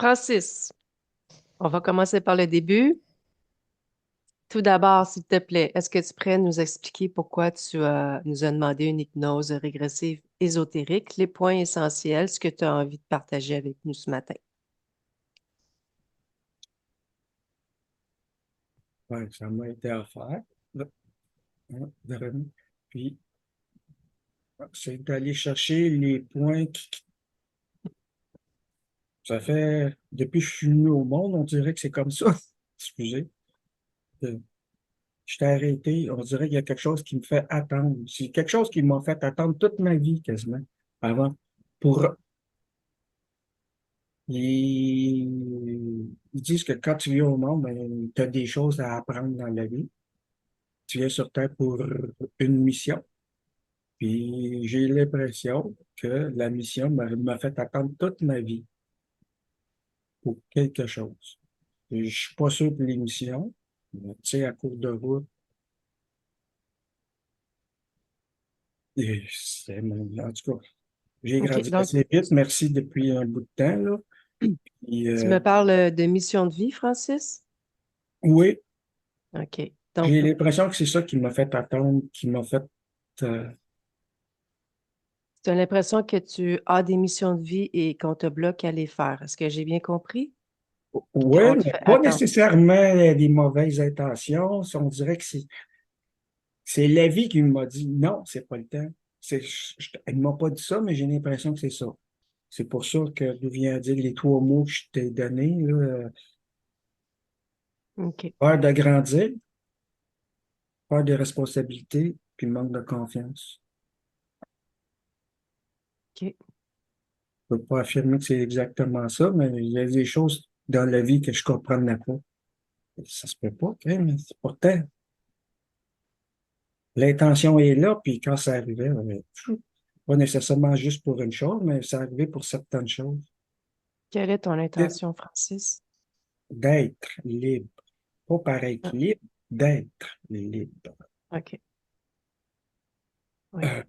Francis, on va commencer par le début. Tout d'abord, s'il te plaît, est-ce que tu es prêt à nous expliquer pourquoi nous as demandé une hypnose régressive ésotérique, les points essentiels, ce que tu as envie de partager avec nous ce matin? Ouais, ça m'a été offert. Là, hein, puis, c'est d'aller chercher les points ça fait, depuis que je suis venu au monde, on dirait que c'est comme ça. Excusez. Euh, Je t'ai arrêté, on dirait qu'il y a quelque chose qui me fait attendre. C'est quelque chose qui m'a fait attendre toute ma vie quasiment avant. Pour, ils disent que quand tu viens au monde, tu as des choses à apprendre dans la vie. Tu viens sur Terre pour une mission. Puis j'ai l'impression que la mission m'a fait attendre toute ma vie pour quelque chose. Et je suis pas sûr de l'émission, mais tu sais, à court de route, en tout cas, j'ai OK, grandi donc assez vite, merci depuis un bout de temps, là. Puis, tu me parles de mission de vie, Francis? oui, OK, j'ai donc l'impression que c'est ça qui m'a fait attendre, qui m'a fait, euh, tu as l'impression que tu as des missions de vie et qu'on te bloque à les faire. Est-ce que j'ai bien compris? oui, Qu'on te mais fait pas attendre. nécessairement des mauvaises intentions. On dirait que c'est la vie qui m'a dit non, c'est pas le temps. Ils ne m'ont pas dit ça, mais j'ai l'impression que c'est ça. C'est pour ça que d'où vient dire les trois mots que je t'ai donnés, là, OK, peur de grandir, peur des responsabilités, puis manque de confiance. OK. Je ne peux pas affirmer que c'est exactement ça, mais il y a des choses dans la vie que je ne comprenais pas. Ça se peut pas, ok, mais pourtant, l'intention est là, puis quand ça arrivait, pas nécessairement juste pour une chose, mais ça arrivait pour certaines choses. Quelle est ton intention, Francis? D'être libre. Pas paraître Ah, libre, d'être libre. OK, oui. Euh,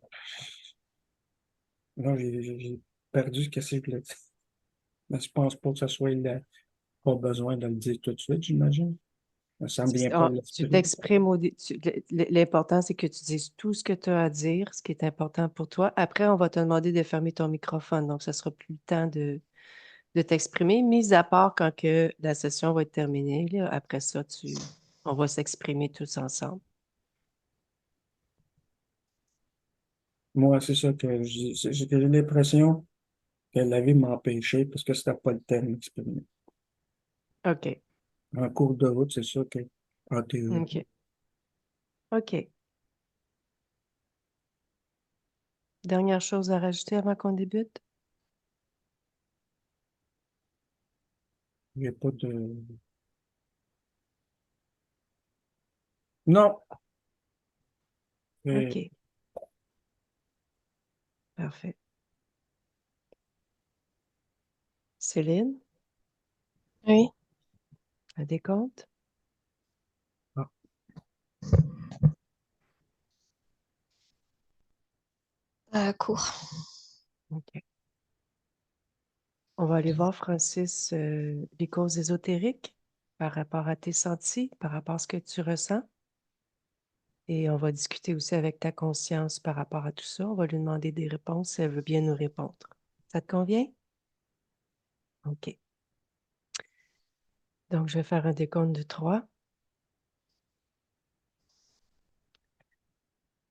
non, j'ai perdu ce que c'est que le mais je pense pas que ce soit là. Pas besoin de le dire tout de suite, j'imagine. Ça me vient pas à Tu l'esprit. t'exprimes l'important, c'est que tu dises tout ce que tu as à dire, ce qui est important pour toi. Après, on va te demander de fermer ton microphone, donc ça sera plus le temps de t'exprimer, mis à part quand que la session va être terminée, là. Après ça, on va s'exprimer tous ensemble. Moi, c'est ça que j'ai l'impression que la vie m'a empêché parce que c'était pas le temps de m'exprimer. OK, En cours de route, c'est ça que, en théorie, OK, OK. Dernière chose à rajouter avant qu'on débute? il n'y a pas de. Non, OK, parfait. Céline, Oui, un décompte? ah, court. OK. On va aller voir, Francis, les causes ésotériques par rapport à tes sentis, par rapport à ce que tu ressens. Et on va discuter aussi avec ta conscience par rapport à tout ça. On va lui demander des réponses si elle veut bien nous répondre. Ça te convient? OK. Donc, je vais faire un décompte de 3.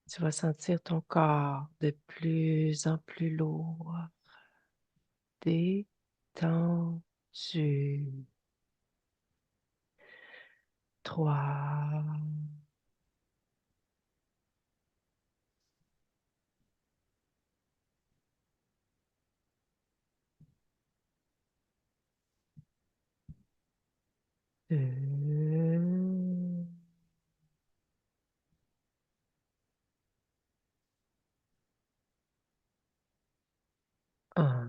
Tu vas sentir ton corps de plus en plus lourd, détendu. 3. Deux. Un.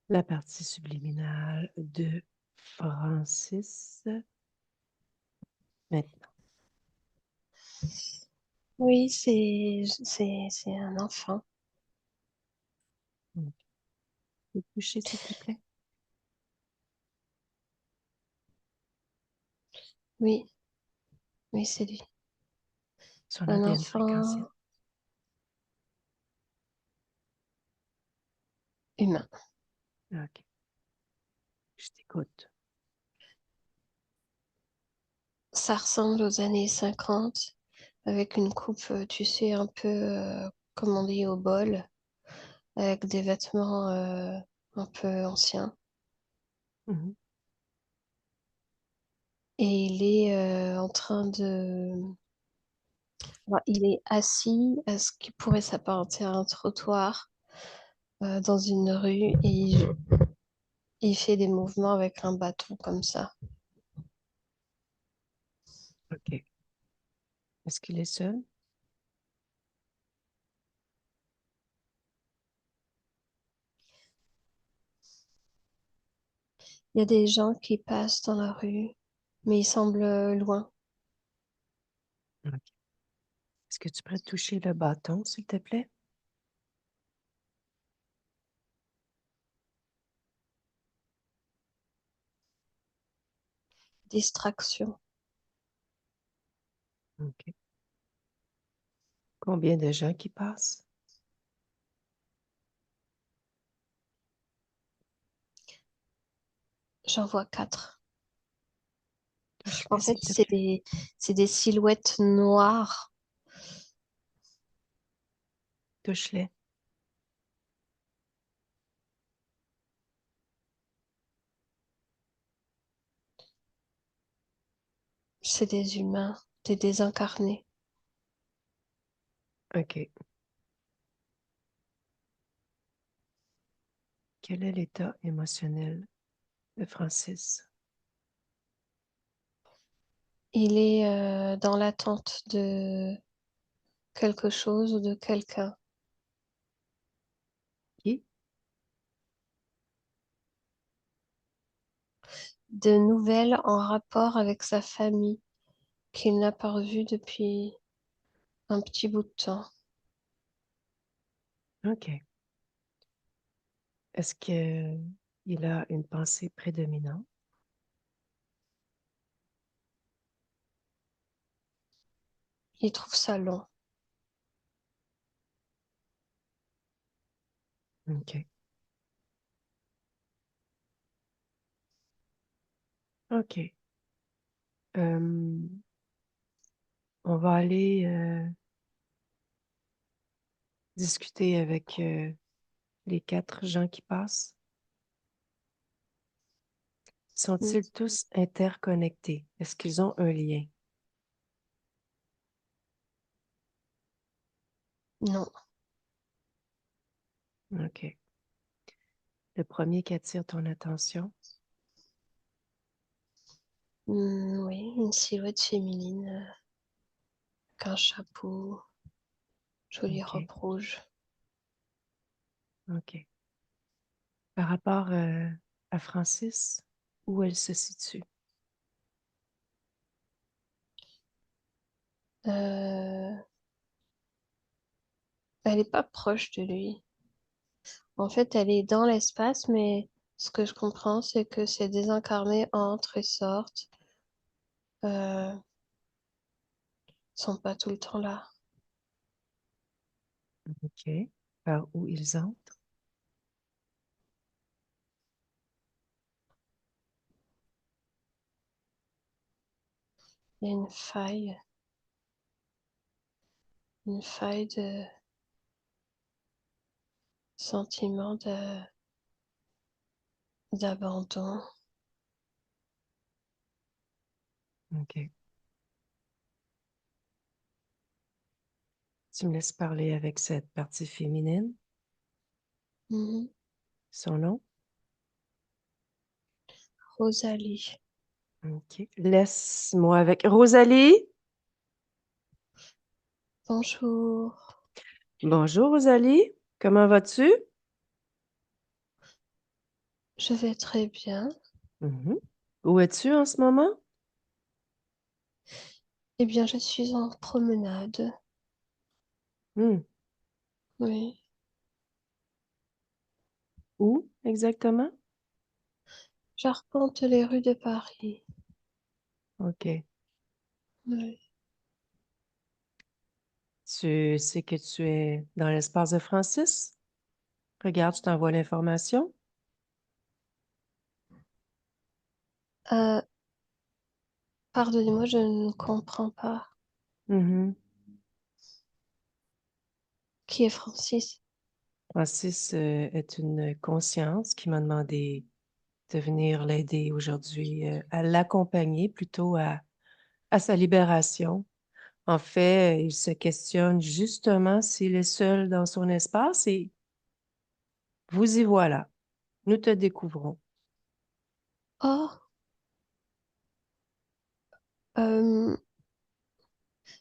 La partie subliminale de Francis. Maintenant. Oui, c'est un enfant. Ok. Peux toucher, s'il te plaît? Oui, oui, c'est lui. Son Un ADN fréquentiel. enfant humain. Ok. Je t'écoute. Ça ressemble aux années 50 avec une coupe, tu sais, un peu, comme on dit, au bol, avec des vêtements un peu anciens. Mhm. Et il est en train de... il est assis à ce qui pourrait s'apparenter à un trottoir dans une rue et il fait des mouvements avec un bâton comme ça. Ok. Est-ce qu'il est seul? Il y a des gens qui passent dans la rue, mais il semble loin. Ok. Est-ce que tu pourrais toucher le bâton, s'il te plaît? Distraction. Ok. Combien de gens qui passent? J'en vois 4. En Touche-le, fait, s'il te plaît. c'est des silhouettes noires. Touche-les. C'est des humains, des désincarnés. Ok. Quel est l'état émotionnel de Francis? Il est dans l'attente de quelque chose ou de quelqu'un. Qui? De nouvelles en rapport avec sa famille qu'il n'a pas revue depuis un petit bout de temps. Ok. Est-ce qu'il a une pensée prédominante? Il trouve ça long. Ok. Ok. Euh, on va aller discuter avec les 4 gens qui passent. Mm. Sont-ils tous interconnectés? Est-ce qu'ils ont un lien? Non. Ok. Le premier qui attire ton attention? Oui, une silhouette féminine, avec un chapeau, jolie Ok. robe rouge. Ok. Par rapport à Francis, où elle se situe? Euh, Elle n'est pas proche de lui. En fait, elle est dans l'espace, mais ce que je comprends, c'est que ces désincarnés entrent et sortent, euh, sont pas tout le temps là. Ok. Par où ils entrent? Il y a une faille de sentiment d'abandon. Ok. Tu me laisses parler avec cette partie féminine. Mhm. Son nom? Rosalie. Ok. Laisse-moi avec Rosalie. Bonjour. Bonjour Rosalie. Comment vas-tu? Je vais très bien. Mhm. Où es-tu en ce moment? Eh bien, je suis en promenade. Hmm. Oui. Où exactement? J'arpente les rues de Paris. OK. Oui. Tu sais que tu es dans l'espace de Francis? Regarde, je t'envoie l'information. Euh, Pardonnez-moi, je ne comprends pas. Mhm. Qui est Francis? Francis est une conscience qui m'a demandé de venir l'aider aujourd'hui, à l'accompagner plutôt à sa libération. En fait, il se questionne justement s'il est seul dans son espace et vous y voilà. Nous te découvrons. Oh, euh,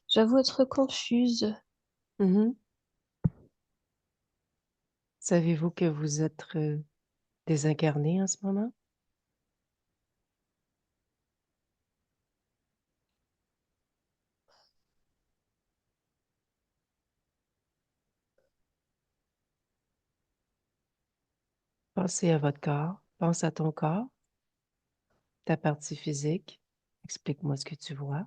j'avoue être confuse. Mhm. Savez-vous que vous êtes désincarné en ce moment? Pensez à votre corps, pense à ton corps, ta partie physique. Explique-moi ce que tu vois.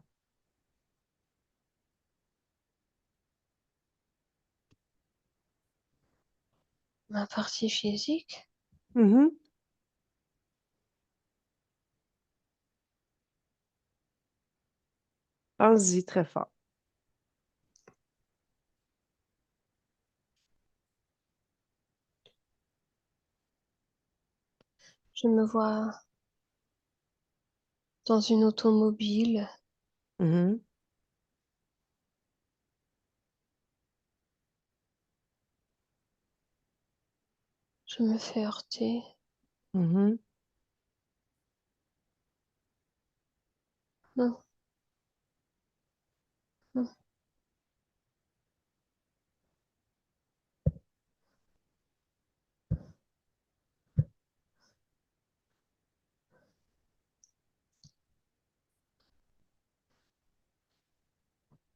Ma partie physique? Mhm. Pense-y très fort. Je me vois dans une automobile. Mhm. Je me fais heurter. Mhm. Non, non.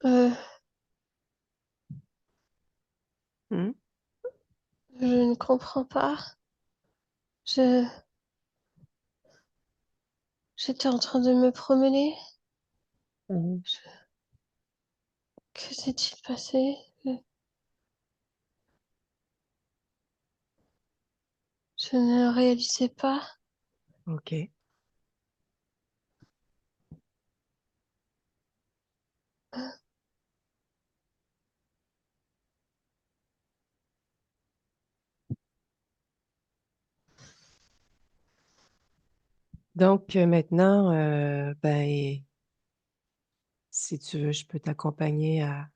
Euh, Mhm. je ne comprends pas. Je, J'étais en train de me promener. Mhm. Que s'est-il passé? Je ne réalisais pas. OK. Donc maintenant, ben, si tu veux, je peux t'accompagner à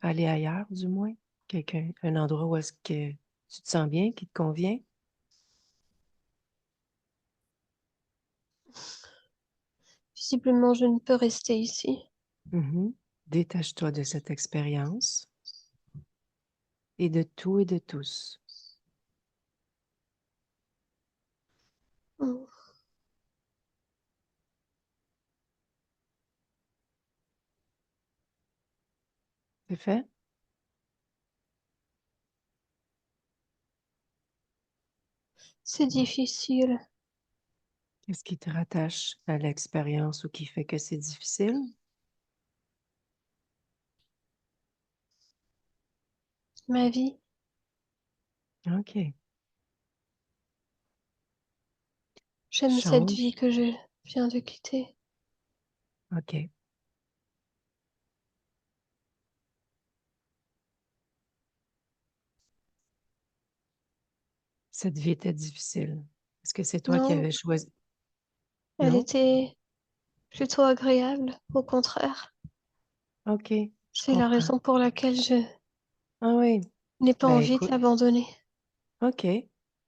aller ailleurs, du moins. Un endroit où est-ce que tu te sens bien, qui te convient. Visiblement, je ne peux rester ici. Mhm. Détache-toi de cette expérience et de tout et de tous. Mm. C'est fait? C'est difficile. Qu'est-ce qui te rattache à l'expérience ou qui fait que c'est difficile? Ma vie, OK. j'aime cette vie Change. que je viens de quitter. OK. Cette vie était difficile. Est-ce que c'est toi qui Non, avais choisi? elle Non? était plutôt agréable, au contraire. OK, je C'est la comprends. raison pour laquelle je Ah oui. n'ai pas Ben envie de écoute, l'abandonner. OK.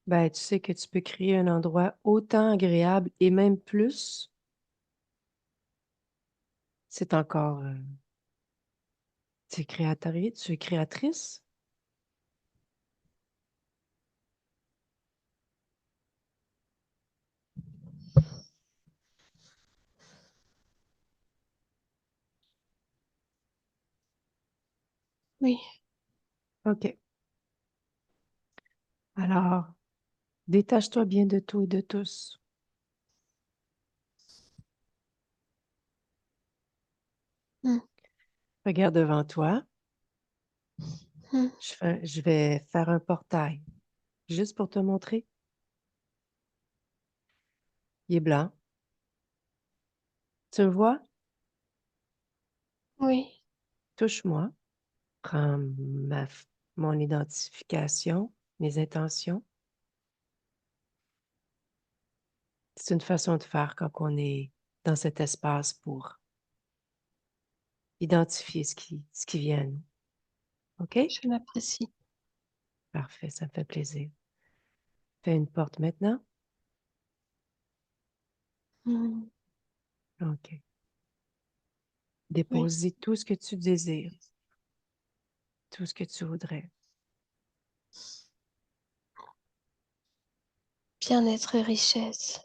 Ben tu sais que tu peux créer un endroit autant agréable et même plus. C'est encore, tu es créatrice, tu es créatrice? Oui, OK. Alors, détache-toi bien de tout et de tous. mm, Regarde devant toi. mm, Je vais faire un portail juste pour te montrer. Il est blanc. Tu le vois? oui, Touche-moi. Prends mon identification, mes intentions. C'est une façon de faire quand on est dans cet espace pour identifier ce qui vient à nous. OK? je l'apprécie. Parfait, ça me fait plaisir. Fais une porte maintenant. Mm, OK. oui, Dépose tout ce que tu désires, tout ce que tu voudrais. bien-être et richesse.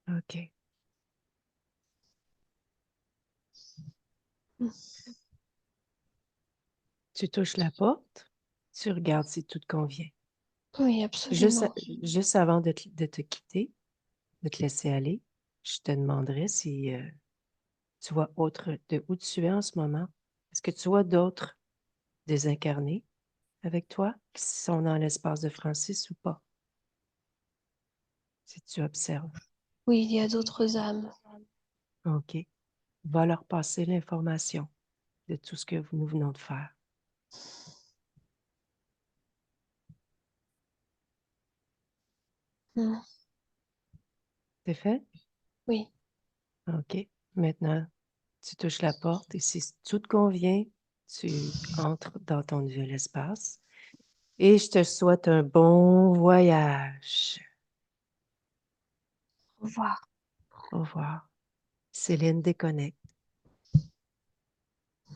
OK. Mm, Tu touches la porte, tu regardes si tout te convient. oui, Juste, absolument. juste avant de te quitter, de te laisser aller, je te demanderai si tu vois autre de où tu es en ce moment. Est-ce que tu vois d'autres désincarnés avec toi qui sont dans l'espace de Francis ou pas? Si tu observes. Oui, il y a d'autres âmes. OK. Va leur passer l'information de tout ce que nous venons de faire. Mm, C'est fait? oui, OK. Maintenant, tu touches la porte et si tout te convient, tu entres dans ton nouvel espace. Et je te souhaite un bon voyage. au revoir. Au revoir. Céline déconnecte.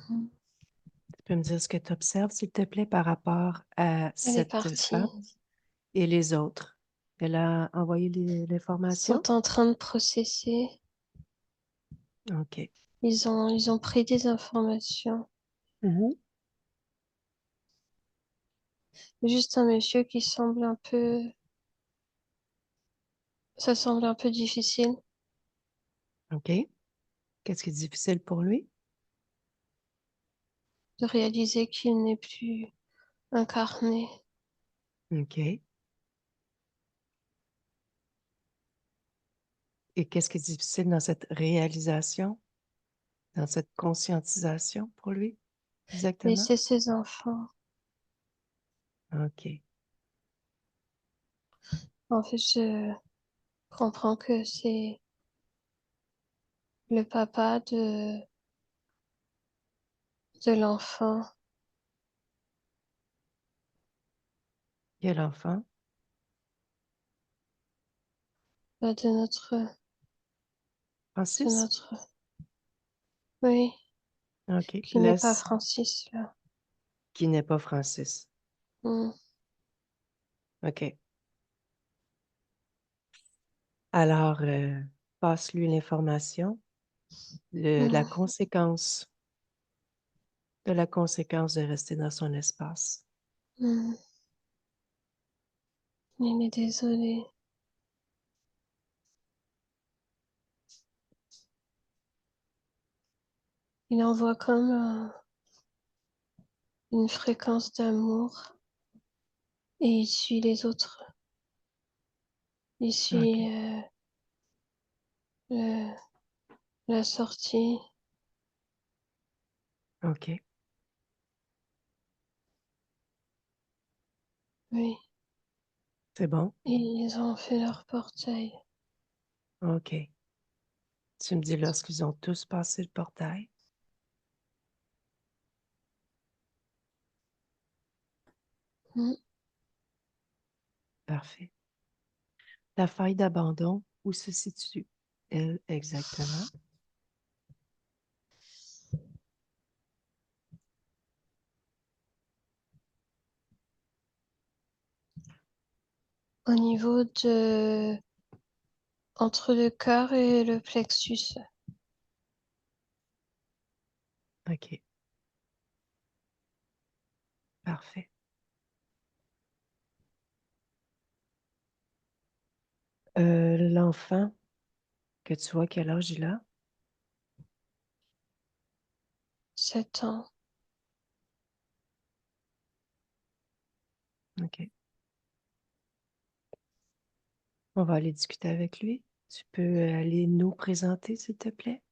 Mm, Tu peux me dire ce que tu observes, s'il te plaît, par rapport à elle est cette partie. femme et les autres? Elle a envoyé Ils l'information? sont en train de processer. OK. Ils ont pris des informations. Mhm. Juste un monsieur qui semble un peu, ça semble un peu difficile OK. Qu'est-ce qui est difficile pour lui? de réaliser qu'il n'est plus incarné. OK. Et qu'est-ce qui est difficile dans cette réalisation, dans cette conscientisation pour lui, exactement? Laisser ses enfants. OK. En fait, je comprends que c'est le papa de l'enfant, Quel enfant? euh, de Francis? notre, oui, OK. qui n'est pas Laisse Francis, là. qui n'est pas Francis. Hmm, OK. Alors, passe-lui l'information de la hmm, conséquence, de la conséquence de rester dans son espace. hmm. Il est désolé. Il envoie comme une fréquence d'amour et il suit les autres. Il suit OK. le- la sortie. OK. Oui, C'est bon? et ils ont fait leur portail. OK. Tu me dis lorsqu'ils ont tous passé le portail? Hmm. Parfait. La faille d'abandon, où se situe-t-elle exactement? Au niveau de entre le cœur et le plexus. OK. Parfait. L'enfant que tu vois, quel âge il a? 7 ans. OK. On va aller discuter avec lui. Tu peux aller nous présenter, s'il te plaît?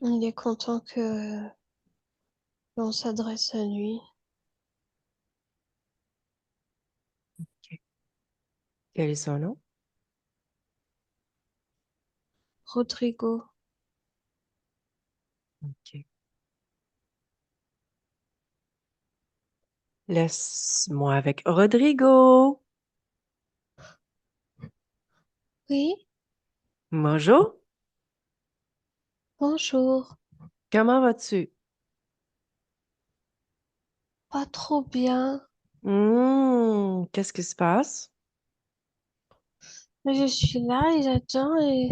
Il est content que l'on s'adresse à lui. OK. Quel est son nom? Rodrigo. OK. Laisse-moi avec Rodrigo. Oui, Bonjour. bonjour. Comment vas-tu? Pas trop bien. Qu'est-ce qui se passe? Mais je suis là et j'attends et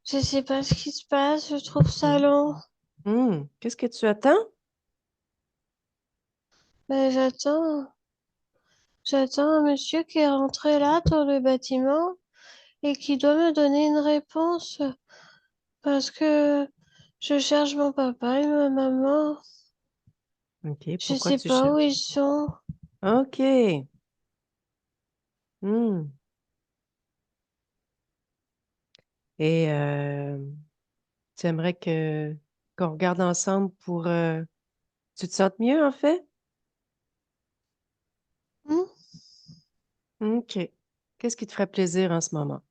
je sais pas ce qui se passe. Je trouve ça Hmm. long. Qu'est-ce que tu attends? Mais j'attends un monsieur qui est rentré là dans le bâtiment et qui doit me donner une réponse parce que je cherche mon papa et ma maman. OK. Je Pourquoi sais tu pas où cherches? ils sont. OK. Hmm. Et tu aimerais qu'on regarde ensemble pour tu te sentes mieux, en fait? Hmm? OK. Qu'est-ce qui te ferait plaisir en ce moment?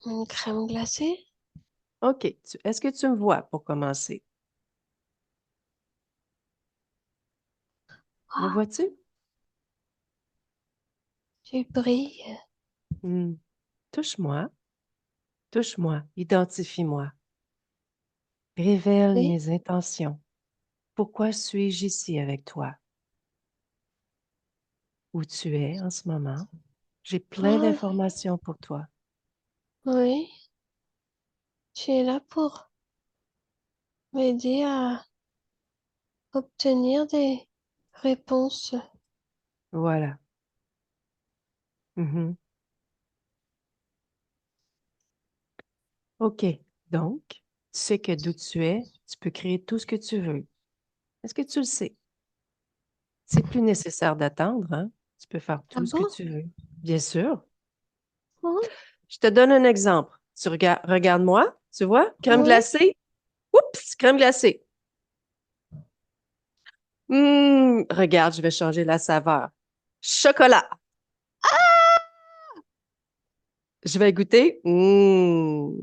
Une crème glacée? OK. Est-ce que tu me vois pour commencer? Me Ah, vois-tu? tu brilles. Hmm. Touche-moi. Touche-moi. Identifie-moi. Révèle Oui. mes intentions. Pourquoi suis-je ici avec toi? Où tu es en ce moment? J'ai plein Ah, d'informations pour toi. oui. Tu es là pour m'aider à obtenir des réponses. Voilà. Mhm. OK. Donc, tu sais que d'où tu es, tu peux créer tout ce que tu veux. Est-ce que tu le sais? C'est plus nécessaire d'attendre, hein? Tu peux faire Ah tout ce que bon? tu veux. Bien sûr. Hein? Je te donne un exemple. Tu regarde-moi, tu vois? Crème Oui. glacée. Oups, crème glacée. Regarde, je vais changer la saveur. Chocolat. Je vais goûter. Moi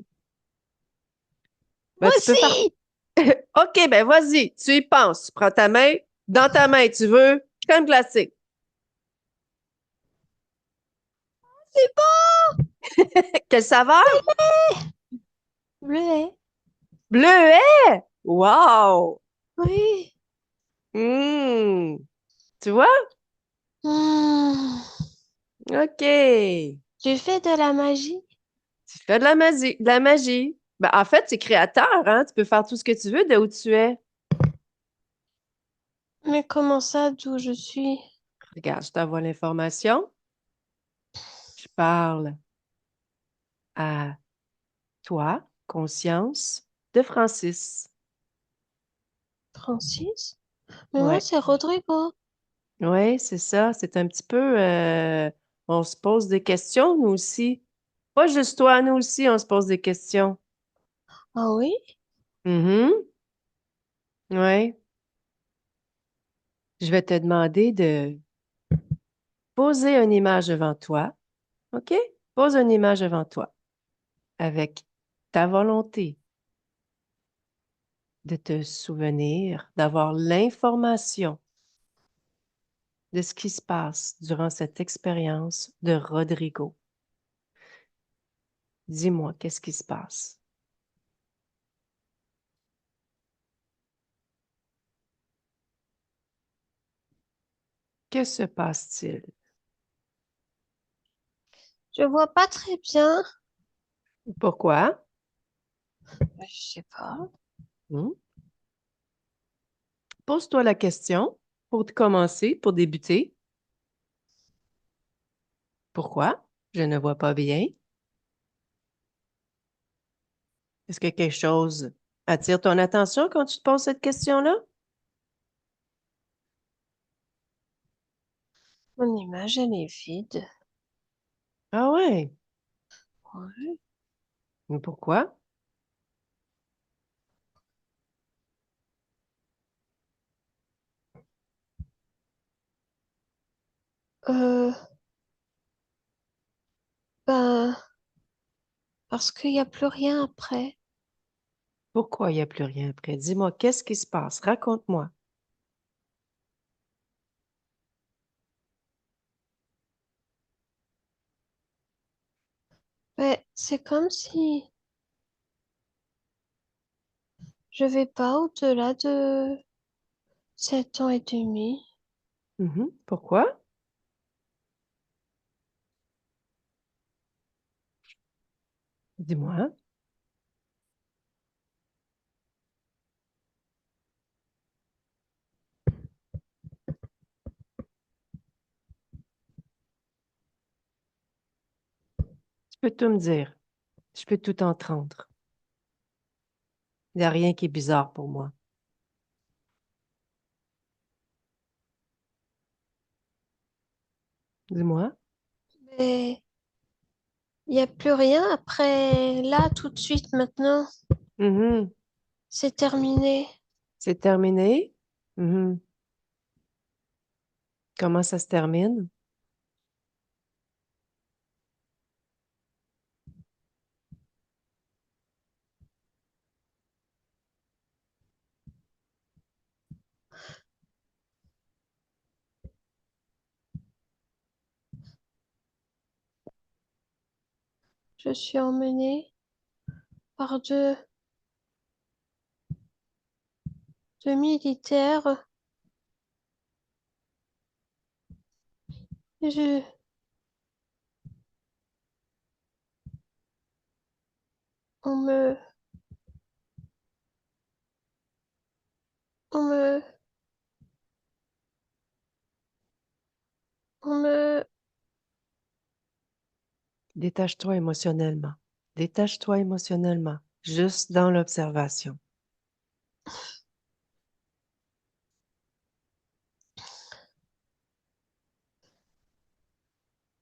Ben, tu peux faire. aussi! OK, ben vas-y, tu y penses. Tu prends ta main. Dans ta main, tu veux crème glacée. C'est bon! Quelle saveur? Bleuet. Bleuet! Wow! Oui. Hum, Tu vois? Hmm. OK. Tu fais de la magie? Tu fais de la magie. De la magie. Ben, en fait, c'est créateur, hein? Tu peux faire tout ce que tu veux de où tu es. Mais comment ça, d'où je suis? Regarde, je t'envoie l'information. Je parle à toi, conscience, de Francis. Francis? Mais moi, Ouais. c'est Rodrigo. Oui, c'est ça. C'est un petit peu. On se pose des questions, nous aussi. Pas juste toi, nous aussi, on se pose des questions. Ah oui? Mhm. Oui. Je vais te demander de poser une image devant toi. OK? Pose une image devant toi avec ta volonté de te souvenir, d'avoir l'information de ce qui se passe durant cette expérience de Rodrigo. Dis-moi, qu'est-ce qui se passe? Que se passe-t-il? Je vois pas très bien. Pourquoi? Je sais pas. Hmm? Pose-toi la question pour commencer, pour débuter. Pourquoi? Je ne vois pas bien. Est-ce que quelque chose attire ton attention quand tu te poses cette question-là? Mon image, elle est vide. Ah ouais. Ouais. Mais pourquoi? Euh, ben, parce qu'il n'y a plus rien après. Pourquoi il n'y a plus rien après? Dis-moi, qu'est-ce qui se passe? Raconte-moi. Ouais, c'est comme si je vais pas au-delà de 7 ans et demi. Mhm. Pourquoi? Dis-moi. Tu peux tout me dire. Je peux tout entendre. Il n'y a rien qui est bizarre pour moi. Dis-moi. Mais il n'y a plus rien après, là, tout de suite, maintenant. Mhm. C'est terminé. C'est terminé? Mhm. Comment ça se termine? Je suis emmenée par deux militaires. Et on me, on me, on me, Détache-toi émotionnellement. Détache-toi émotionnellement. Juste dans l'observation.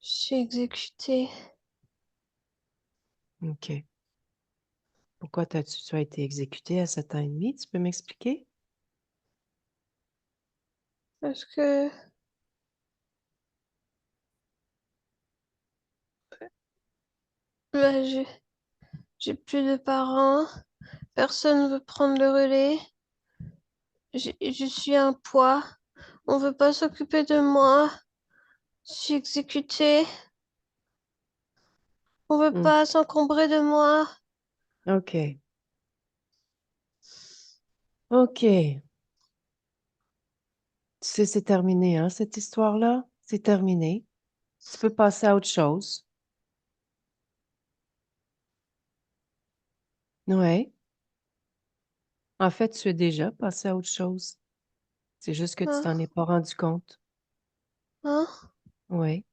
je suis exécutée OK. Pourquoi tu as été exécuté à 7 ans et demi? Tu peux m'expliquer? parce que bah, j'ai plus de parents. Personne veut prendre le relais. Je suis un poids. On veut pas s'occuper de moi. Je suis exécutée. On veut Hmm. pas s'encombrer de moi. OK. OK. Tu sais, c'est terminé, hein, cette histoire-là? C'est terminé. Tu peux passer à autre chose. Ouais. En fait, tu es déjà passé à autre chose. C'est juste que tu Hein? t'en es pas rendu compte. Hein? Oui.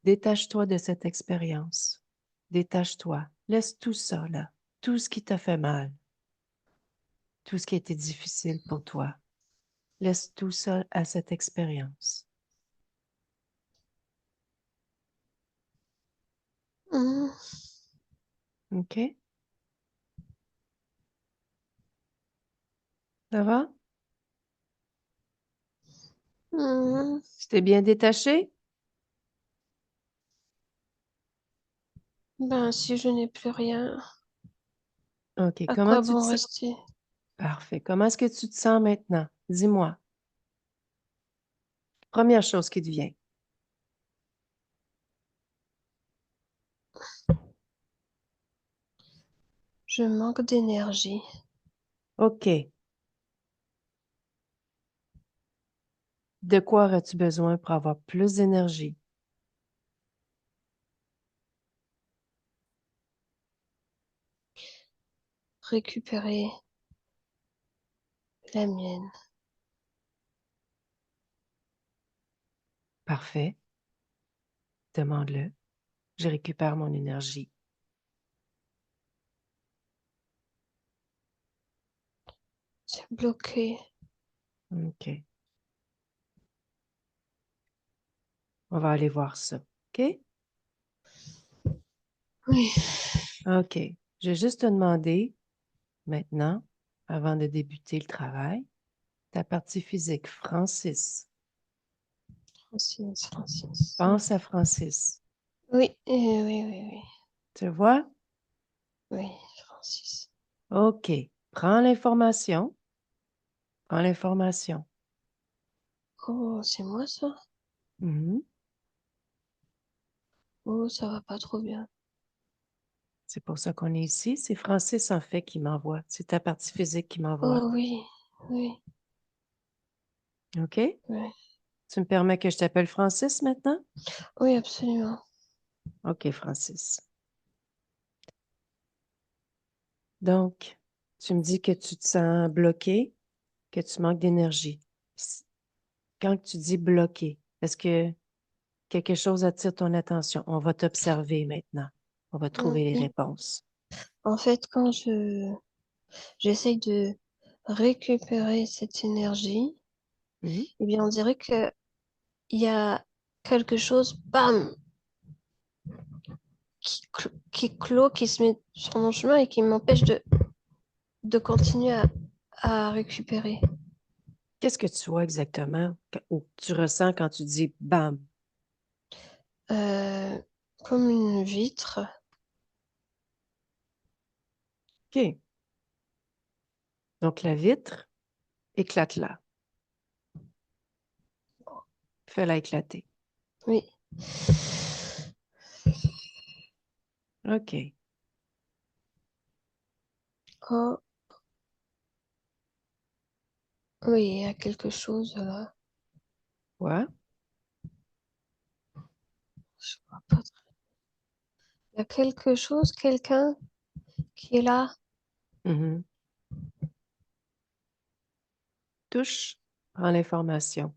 Détache-toi de cette expérience. Détache-toi. Laisse tout ça, là. Tout ce qui t'a fait mal. Tout ce qui a été difficile pour toi. Laisse tout ça à cette expérience. Hum, OK? Ça va? hum. Tu t'es bien détaché? Ben, si je n'ai plus rien, OK. à Comment quoi tu te bon sens? rester? Parfait. Comment est-ce que tu te sens maintenant? Dis-moi. Première chose qui te vient. Je manque d'énergie. OK. De quoi aurais-tu besoin pour avoir plus d'énergie? récupérer la mienne. Parfait. Demande-le. Je récupère mon énergie. C'est bloqué. OK. On va aller voir ça. OK? Oui. OK. Je vais juste te demander maintenant, avant de débuter le travail, ta partie physique. Francis. Francis. Pense à Francis. Oui, oui. Tu le vois? Oui, Francis. OK. Prends l'information. Prends l'information. Oh, c'est moi ça? Mhm. Oh, ça va pas trop bien. C'est pour ça qu'on est ici. C'est Francis, en fait, qui m'envoie. C'est ta partie physique qui m'envoie. Oh oui, oui, OK? oui. Tu me permets que je t'appelle Francis maintenant? Oui, absolument. OK, Francis. Donc, tu me dis que tu te sens bloqué, que tu manques d'énergie. Quand tu dis bloqué, est-ce que quelque chose attire ton attention? On va t'observer maintenant. On va trouver les Mhm. réponses. En fait, quand j'essaye de récupérer cette énergie, Mhm. eh bien, on dirait que il y a quelque chose, bam, qui clôt, qui se met sur mon chemin et qui m'empêche de continuer à récupérer. Qu'est-ce que tu vois exactement ou tu ressens quand tu dis bam? Euh, Comme une vitre. OK. Donc, la vitre, éclate-la. Fais-la éclater. Oui. OK. Oh, oui, il y a quelque chose là. Quoi? Je vois pas très- Il y a quelque chose, quelqu'un qui est là. Mhm. Touche, prends l'information.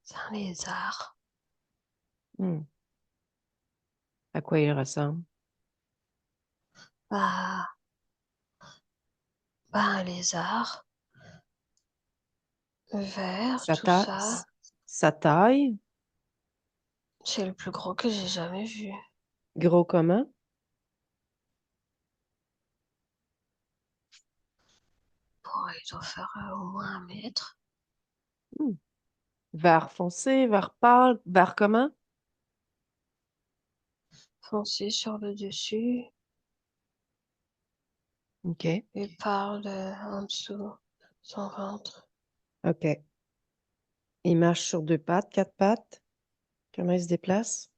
C'est un lézard. Hmm. À quoi il ressemble? Bah, un lézard, vert, Sa tout ta- ça. sa taille, C'est le plus gros que j'ai jamais vu. gros comment? Oh, il doit faire au moins 1 mètre. Hmm. Vert foncé, vert pâle, vert comment? Foncé sur le dessus OK. et parle en dessous, son ventre. OK. Il marche sur 2 pattes, 4 pattes. Comment il se déplace?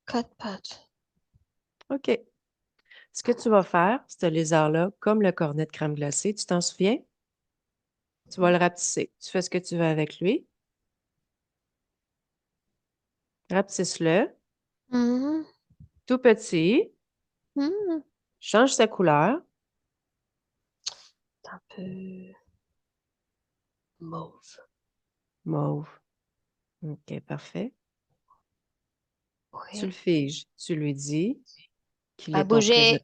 4 pattes. OK. Ce que tu vas faire, ce lézard-là, comme le cornet de crème glacée, tu t'en souviens? Tu vas le rapetisser. Tu fais ce que tu veux avec lui. Rapetisse-le. Mhm, Tout petit. mhm. Change sa couleur. C'est un peu mauve. Mauve. OK, parfait. Tu le Oui. figes. Tu lui dis qu'il Pas est bouger.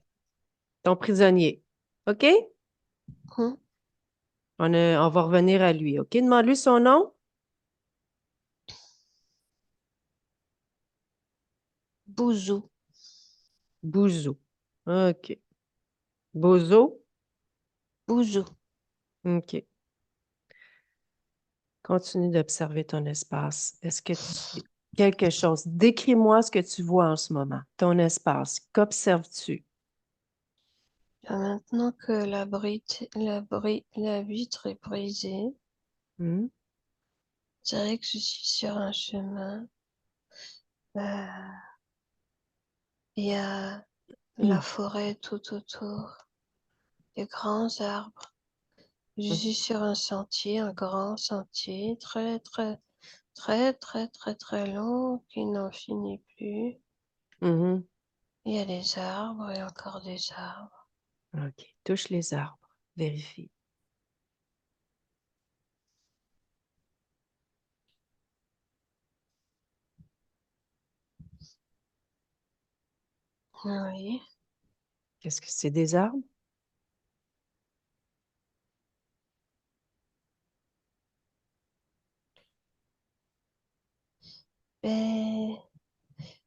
ton prisonnier. OK? Mhm. On va revenir à lui. OK? Demande-lui son nom. Bouzou. Bouzou. OK. Bozo. Bouzou. OK. Continue d'observer ton espace. Est-ce que tu... Quelque chose. Décris-moi ce que tu vois en ce moment. Ton espace. Qu'observes-tu? Maintenant que la vitre est brisée, Hmm? je dirais que je suis sur un chemin. Euh, Il y a la forêt tout autour, des grands arbres. Je suis sur un sentier, un grand sentier, très long, qui n'en finit plus. Mhm. Il y a les arbres et encore des arbres. OK. Touche les arbres. Vérifie. Oui. Qu'est-ce que c'est des arbres? Ben,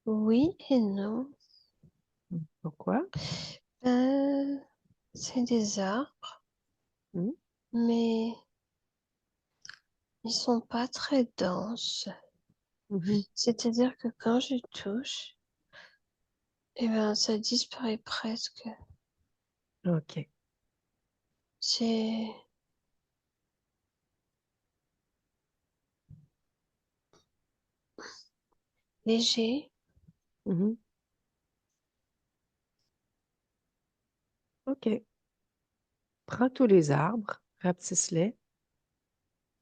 oui et non. Pourquoi? Ben, c'est des arbres, Hmm? mais ils sont pas très denses. Mhm. C'est-à-dire que quand je touche, eh ben, ça disparaît presque. OK. C'est léger. Mhm. OK. Prends tous les arbres, rapetisse-les,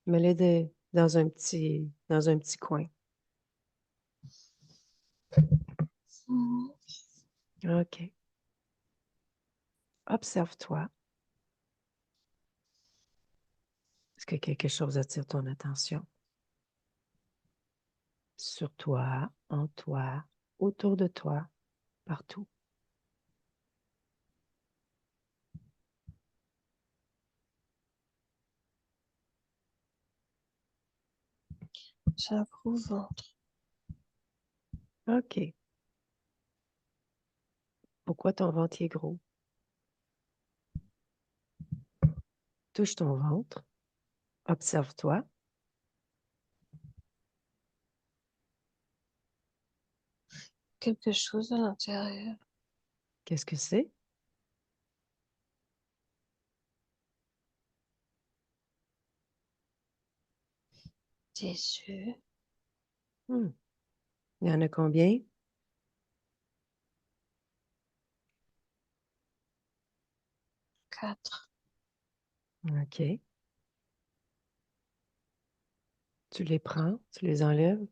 mets-les dans un petit coin. Mhm. OK. Observe-toi. Est-ce que quelque chose attire ton attention? Sur toi, en toi, autour de toi, partout. J'ai un gros ventre. OK. Pourquoi ton ventre est gros? Touche ton ventre. Observe-toi. Quelque chose à l'intérieur. Qu'est-ce que c'est? Des yeux. Hmm. Il y en a combien? 4. OK. Tu les prends, tu les enlèves,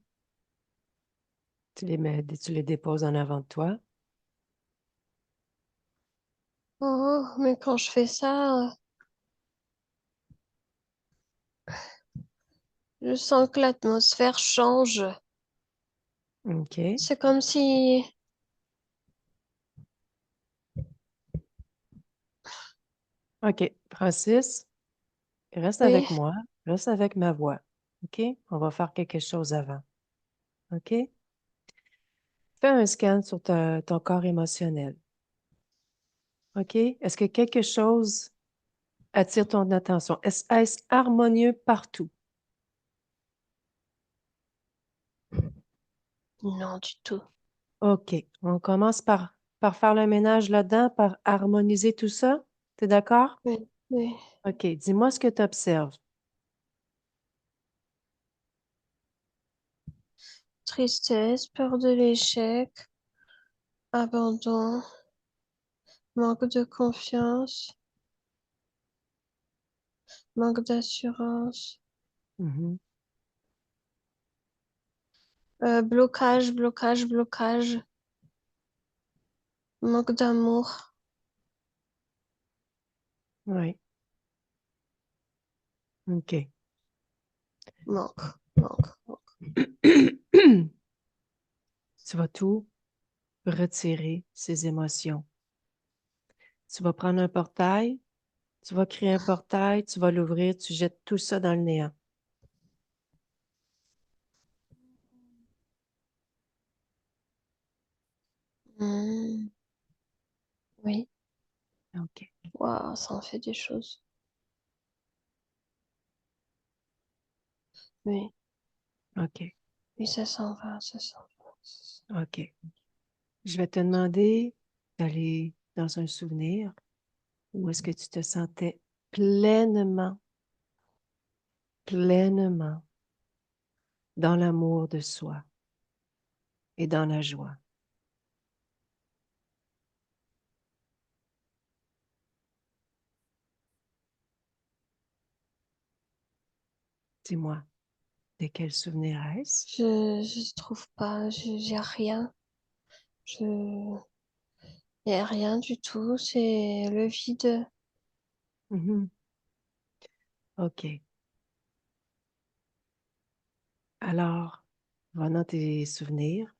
tu les déposes en avant de toi. Oh, mais quand je fais ça, je sens que l'atmosphère change. OK. C'est comme si... OK. Francis, reste Oui, avec moi. Reste avec ma voix. OK? On va faire quelque chose avant. OK? Fais un scan sur ton corps émotionnel. OK? Est-ce que quelque chose attire ton attention? Est-ce harmonieux partout? non du tout. OK. On commence par faire le ménage là-dedans, par harmoniser tout ça. T'es d'accord? Oui, oui. OK. Dis-moi ce que tu observes. Tristesse, peur de l'échec, abandon, manque de confiance, manque d'assurance, blocage, blocage, blocage, manque d'amour, Oui. OK. manque. Tu vas tout retirer, ces émotions. Tu vas prendre un portail, tu vas créer un portail, tu vas l'ouvrir, tu jettes tout ça dans le néant. Hmm, oui, OK. waouh, ça en fait des choses. Oui, OK. oui, ça s'en va, ça s'en va. OK. Je vais te demander d'aller dans un souvenir où est-ce que tu te sentais pleinement, pleinement dans l'amour de soi et dans la joie. Dis-moi, de quel souvenir est-ce? Je trouve pas, j'ai rien. Je... Il n'y a rien du tout, c'est le vide. Mhm. OK. Alors, va dans tes souvenirs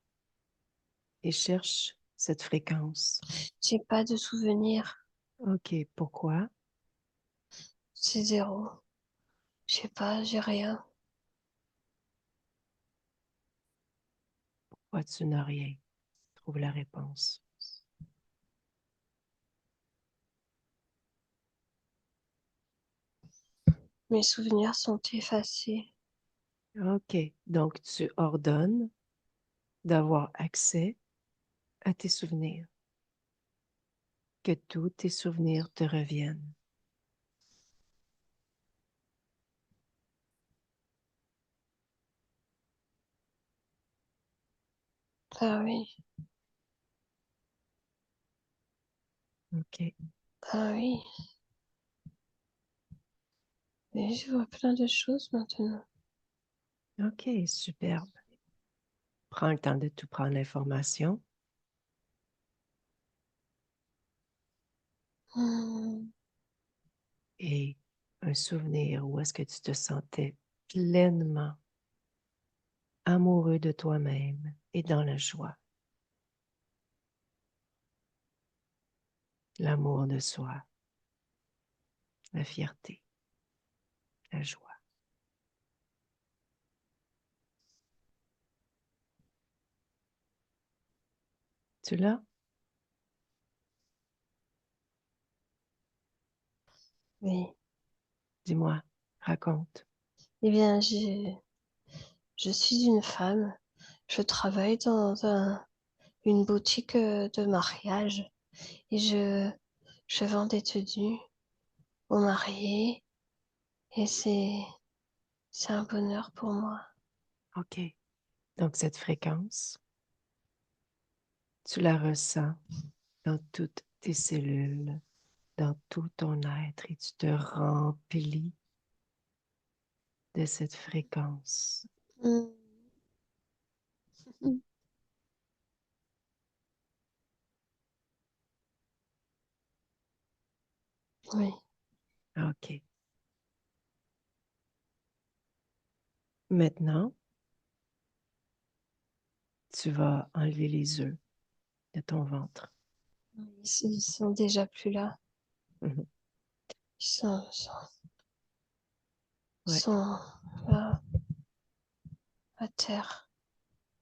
et cherche cette fréquence. J'ai pas de souvenir. OK. Pourquoi? C'est zéro. Je sais pas, j'ai rien. Pourquoi tu n'as rien? Trouve la réponse. Mes souvenirs sont effacés. OK. Donc, tu ordonnes d'avoir accès à tes souvenirs, que tous tes souvenirs te reviennent. Ah oui, OK. ah oui. Mais je vois plein de choses maintenant. OK, superbe. Prends le temps de tout prendre l'information Hmm, et un souvenir où est-ce que tu te sentais pleinement amoureux de toi-même et dans la joie, l'amour de soi, la fierté, la joie. Tu l'as? oui. Dis-moi, raconte. Eh bien, je suis une femme. Je travaille dans une boutique de mariage et je vends des tenues aux mariés et c'est un bonheur pour moi. OK. Donc, cette fréquence, tu la ressens dans toutes tes cellules, dans tout ton être et tu te remplis de cette fréquence. Hmm, oui, OK. Maintenant, tu vas enlever les œufs de ton ventre. ils sont déjà plus là. Mhm. Ils Ouais, sont là à terre.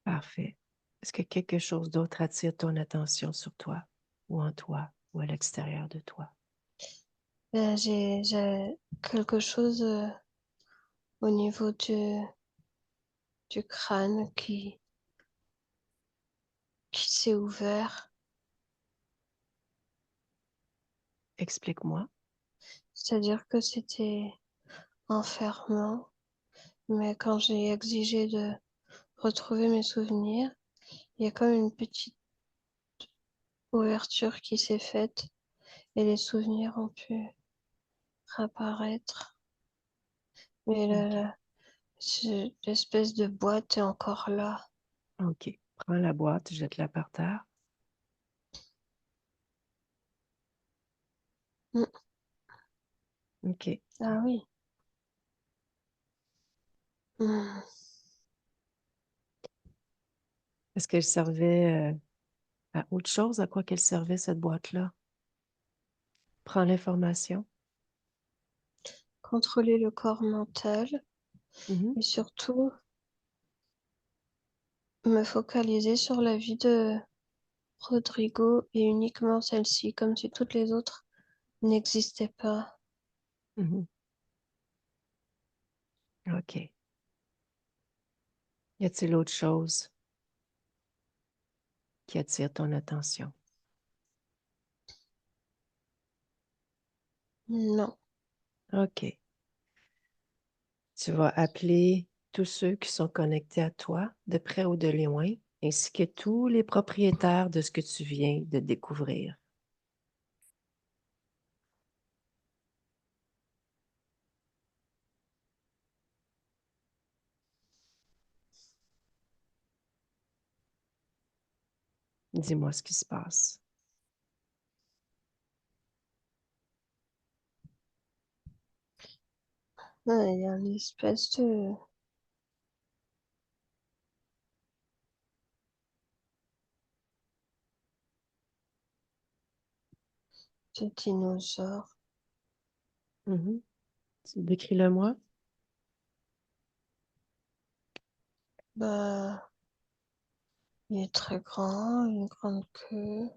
parfait. Est-ce que quelque chose d'autre attire ton attention sur toi, ou en toi, ou à l'extérieur de toi? J'ai quelque chose au niveau du crâne qui s'est ouvert. Explique-moi. C'est-à-dire que c'était enfermant, mais quand j'ai exigé de retrouver mes souvenirs, il y a comme une petite ouverture qui s'est faite et les souvenirs ont pu réapparaître. Mais OK. l'espèce de boîte est encore là. OK. Prends la boîte, jette-la par terre. Mm. OK. Ah oui. Mm. Est-ce qu'elle servait à autre chose? À quoi qu'elle servait, cette boîte-là? Prends l'information. Contrôler le corps mental Mhm, et surtout me focaliser sur la vie de Rodrigo et uniquement celle-ci, comme si toutes les autres n'existaient pas. mhm. OK. Y a-t-il autre chose qui attire ton attention? Non. OK. Tu vas appeler tous ceux qui sont connectés à toi, de près ou de loin, ainsi que tous les propriétaires de ce que tu viens de découvrir. Dis-moi ce qui se passe. Ouais, il y a une espèce de dinosaure. Mhm. Décris-le-moi. Bah, il est très grand, une grande queue,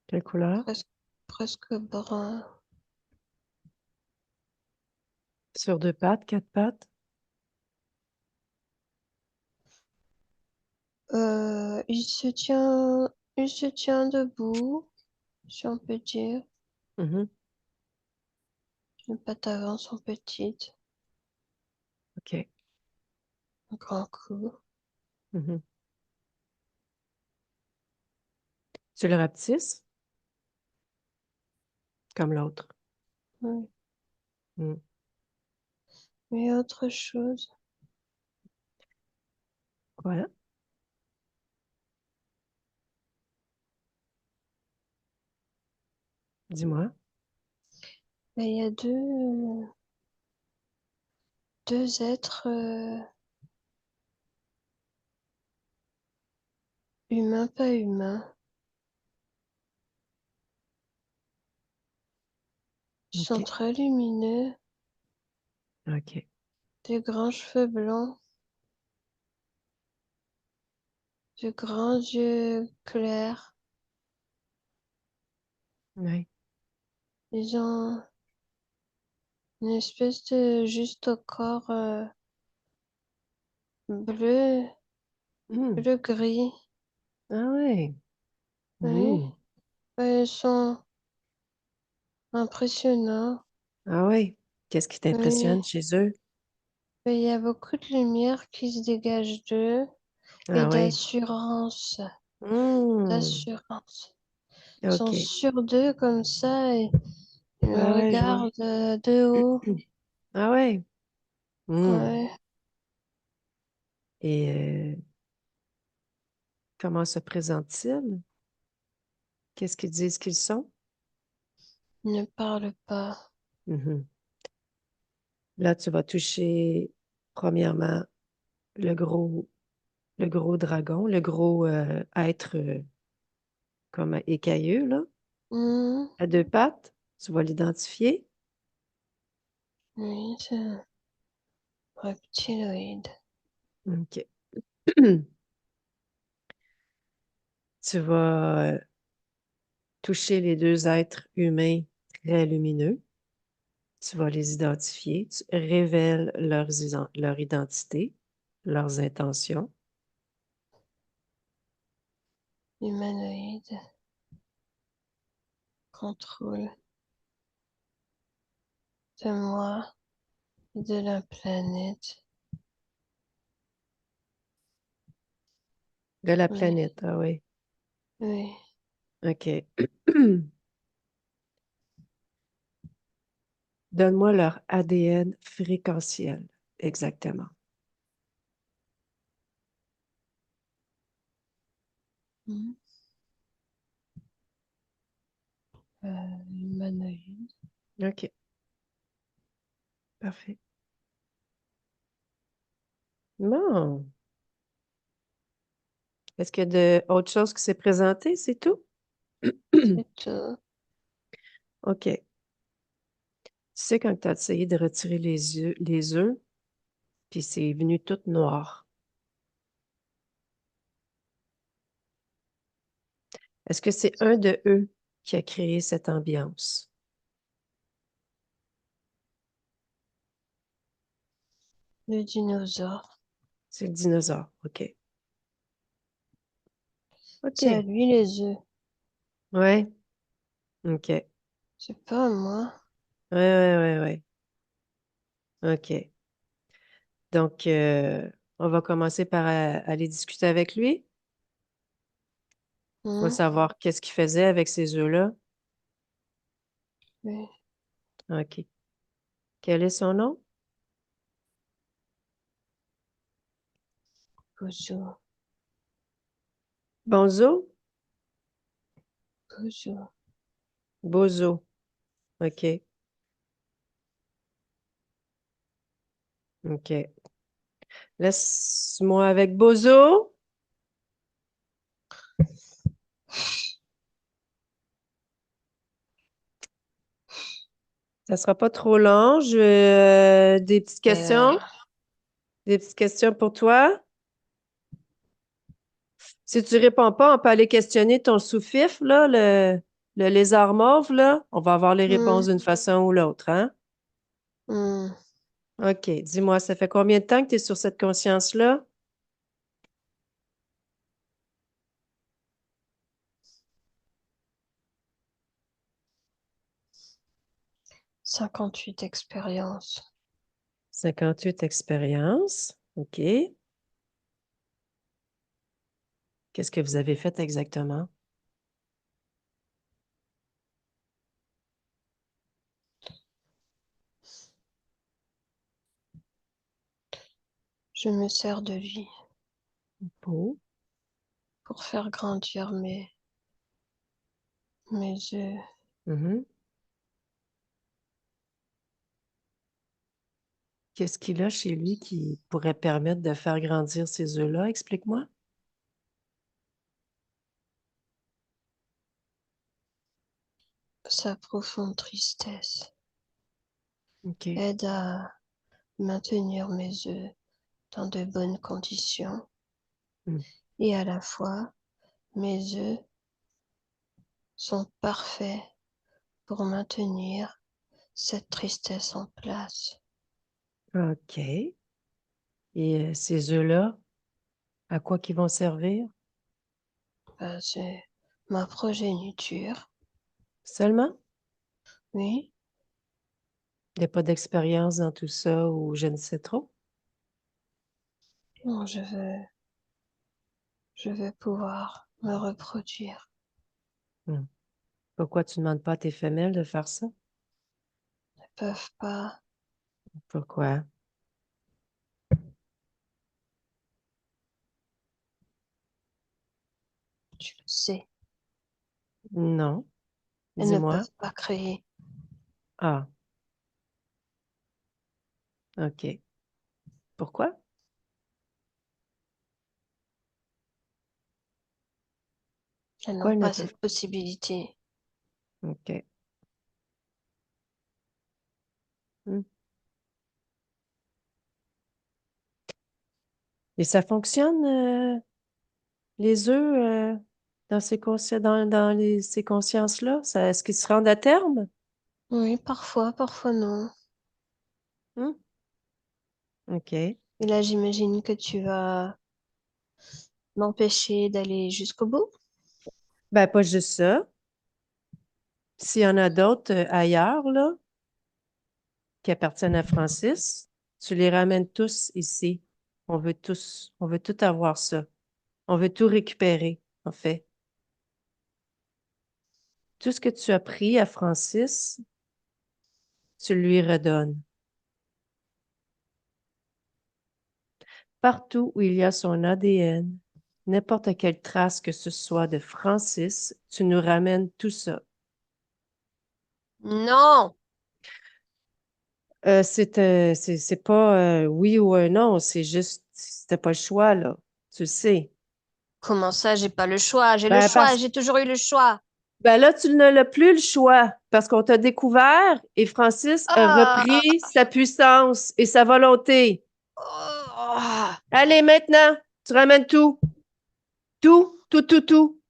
Quelle couleur? presque brun. Sur deux pattes, quatre pattes? Il se tient debout, si on peut dire. Mhm. Les pattes avant sont petites, OK. un grand cou. Mhm. Tu le rapetisses comme l'autre. Oui. Mm. Mais autre chose, Quoi? Dis-moi. ben, il y a deux êtres humains, pas humains. Ils sont OK. très lumineux, OK. des grands cheveux blancs, de grands yeux clairs. Oui. Ils ont une espèce de juste au corps bleu, Mm. bleu gris. Ah oui. Oui, Mm. ouais, ils sont impressionnants. Ah oui. Qu'est-ce qui Oui, t'impressionne chez eux? mais il y a beaucoup de lumière qui se dégage d'eux et Ah oui. Mm. d'assurance. Ils sont OK. sûrs d'eux comme ça et ils me Ah ouais, je vois. regardent de haut. Ah ouais. Mm. Ouais, Et comment se présentent-ils? Qu'est-ce qu'ils disent qu'ils sont? ils ne parlent pas. Mhm. Là, tu vas toucher, premièrement, le gros, le gros dragon, le gros être comme écailleux, là, Hmm, à deux pattes. Tu vas l'identifier. oui, c'est un reptiloïde. OK. Tu vas toucher les deux êtres humains très lumineux. Tu vas les identifier. Tu révèles leur identité, leurs intentions. Humanoïde, contrôle de moi et de la planète. De la Oui, planète, ah oui. oui. OK. Donne-moi leur ADN fréquentiel. Exactement. Hmm. Humanoïde. OK. Parfait. Bon. Est-ce qu'il y a autre chose qui s'est présenté? C'est tout? C'est tout. OK. Tu sais, quand tu as essayé de retirer les œufs, puis c'est venu tout noir. Est-ce que c'est un de eux qui a créé cette ambiance? Le dinosaure. C'est le dinosaure. OK. C'est à OK. lui les œufs. Ouais. OK. Ouais, C'est pas à moi. ouais, ouais, ouais. OK. Donc, on va commencer par aller discuter avec lui. On va Hmm, savoir qu'est-ce qu'il faisait avec ces œufs-là. oui. OK. Quel est son nom? Bozo. Bonzo? Bozo. Bozo. OK. OK. Laisse-moi avec Bozo. Ça sera pas trop long. Des petites questions. Euh, Des petites questions pour toi. Si tu réponds pas, on peut aller questionner ton sous-fifre, là, le lézard mauve, là. On va avoir les réponses hmm, d'une façon ou l'autre, hein? hmm. OK. Dis-moi, ça fait combien de temps que tu es sur cette conscience-là? 58 expériences. 58 expériences. OK. Qu'est-ce que vous avez fait exactement? Je me sers de vie Pour. pour faire grandir mes œufs. Mhm. Qu'est-ce qu'il a chez lui qui pourrait permettre de faire grandir ces œufs-là? Explique-moi. Sa profonde tristesse OK. aide à maintenir mes œufs dans de bonnes conditions Mm. et à la fois mes œufs sont parfaits pour maintenir cette tristesse en place. OK. Et ces œufs-là, à quoi qu'ils vont servir? C'est ma progéniture, Seulement? oui. Il n'y a pas d'expérience dans tout ça ou je ne sais trop? Non, je veux pouvoir me reproduire. Hmm. Pourquoi tu ne demandes pas à tes femelles de faire ça? Elles ne peuvent pas, Pourquoi? tu le sais, Non. elles ne Dis-moi. peuvent pas créer. Ah, OK. Pourquoi? Elles Pourquoi n'ont elles ne pas peuvent cette possibilité. pas? OK. Hmm. Et ça fonctionne, les œufs, dans ces consciences-là? Est-ce qu'ils se rendent à terme? Oui, parfois, parfois non. Hmm. OK. Et là, j'imagine que tu vas m'empêcher d'aller jusqu'au bout. Ben, pas juste ça. S'il y en a d'autres ailleurs, là, qui appartiennent à Francis, tu les ramènes tous ici. On veut tout avoir ça. On veut tout récupérer, en fait. Tout ce que tu as pris à Francis, tu lui redonnes. Partout où il y a son ADN, n'importe quelle trace que ce soit de Francis, tu nous ramènes tout ça. Non! C'est pas oui ou un non, c'est juste, c'était pas le choix, là. Tu le sais. Comment ça, j'ai pas le choix? J'ai le Ben, choix, parce j'ai toujours eu le choix. Ben là, tu n'as plus le choix parce qu'on t'a découvert et Francis a Ah! repris sa puissance et sa volonté. Oh! Allez, maintenant, tu ramènes tout. Tout, tout, tout, tout.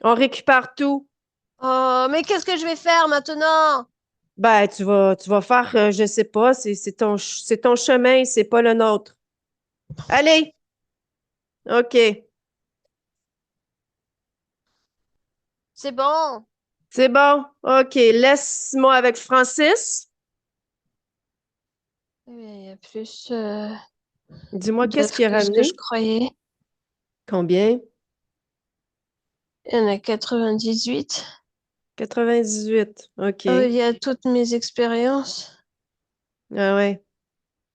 On récupère tout. Oh, mais qu'est-ce que je vais faire maintenant? Ben, tu vas faire, je sais pas, c'est ton chemin, c'est pas le nôtre. Allez, OK. C'est bon. C'est bon. OK, laisse-moi avec Francis. Il y a plus Dis-moi, qu'est-ce d'œufs qui a que ce que je ramené? croyais. Combien? Il y en a 98. 98. OK. Oh, il y a toutes mes expériences. Ah ouais.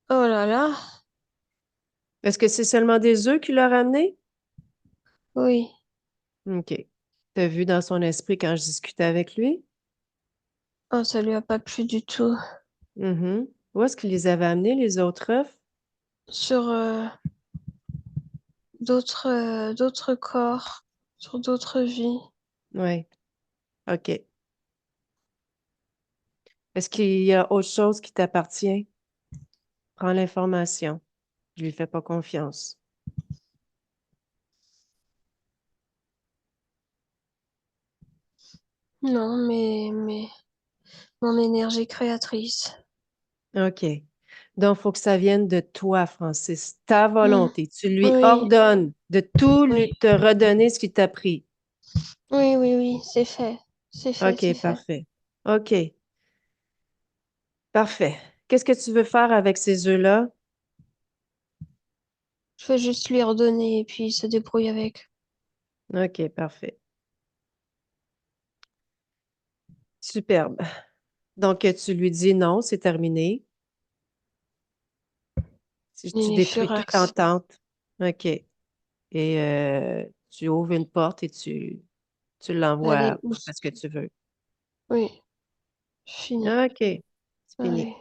Oh là là. Est-ce que c'est seulement des œufs qu'il a ramenés? Oui. OK. T'as vu dans son esprit quand je discutais avec lui? Oh, ça lui a pas plu du tout. Mhm. Où est-ce qu'il les avait amenés, les autres œufs? Sur d'autres corps, sur d'autres vies. Oui. OK. Est-ce qu'il y a autre chose qui t'appartient? Prends l'information. Je lui fais pas confiance. Non, mais mon énergie créatrice. OK. Donc, il faut que ça vienne de toi, Francis. Ta Hmm. volonté. Tu lui Oui, ordonnes de tout oui, lui te redonner ce qu'il t'a pris. oui, oui, oui, c'est fait. C'est fait, OK, c'est fait. parfait. OK, parfait. Qu'est-ce que tu veux faire avec ces œufs-là? Je veux juste lui redonner et puis il se débrouille avec. OK, parfait. Superbe. Donc, tu lui dis non, c'est terminé. Si tu Il est détruis toute furax. entente. OK. Et tu ouvres une porte et tu Allez, l'envoies où? où est-ce que tu veux. Oui, fini. OK, c'est Ah fini.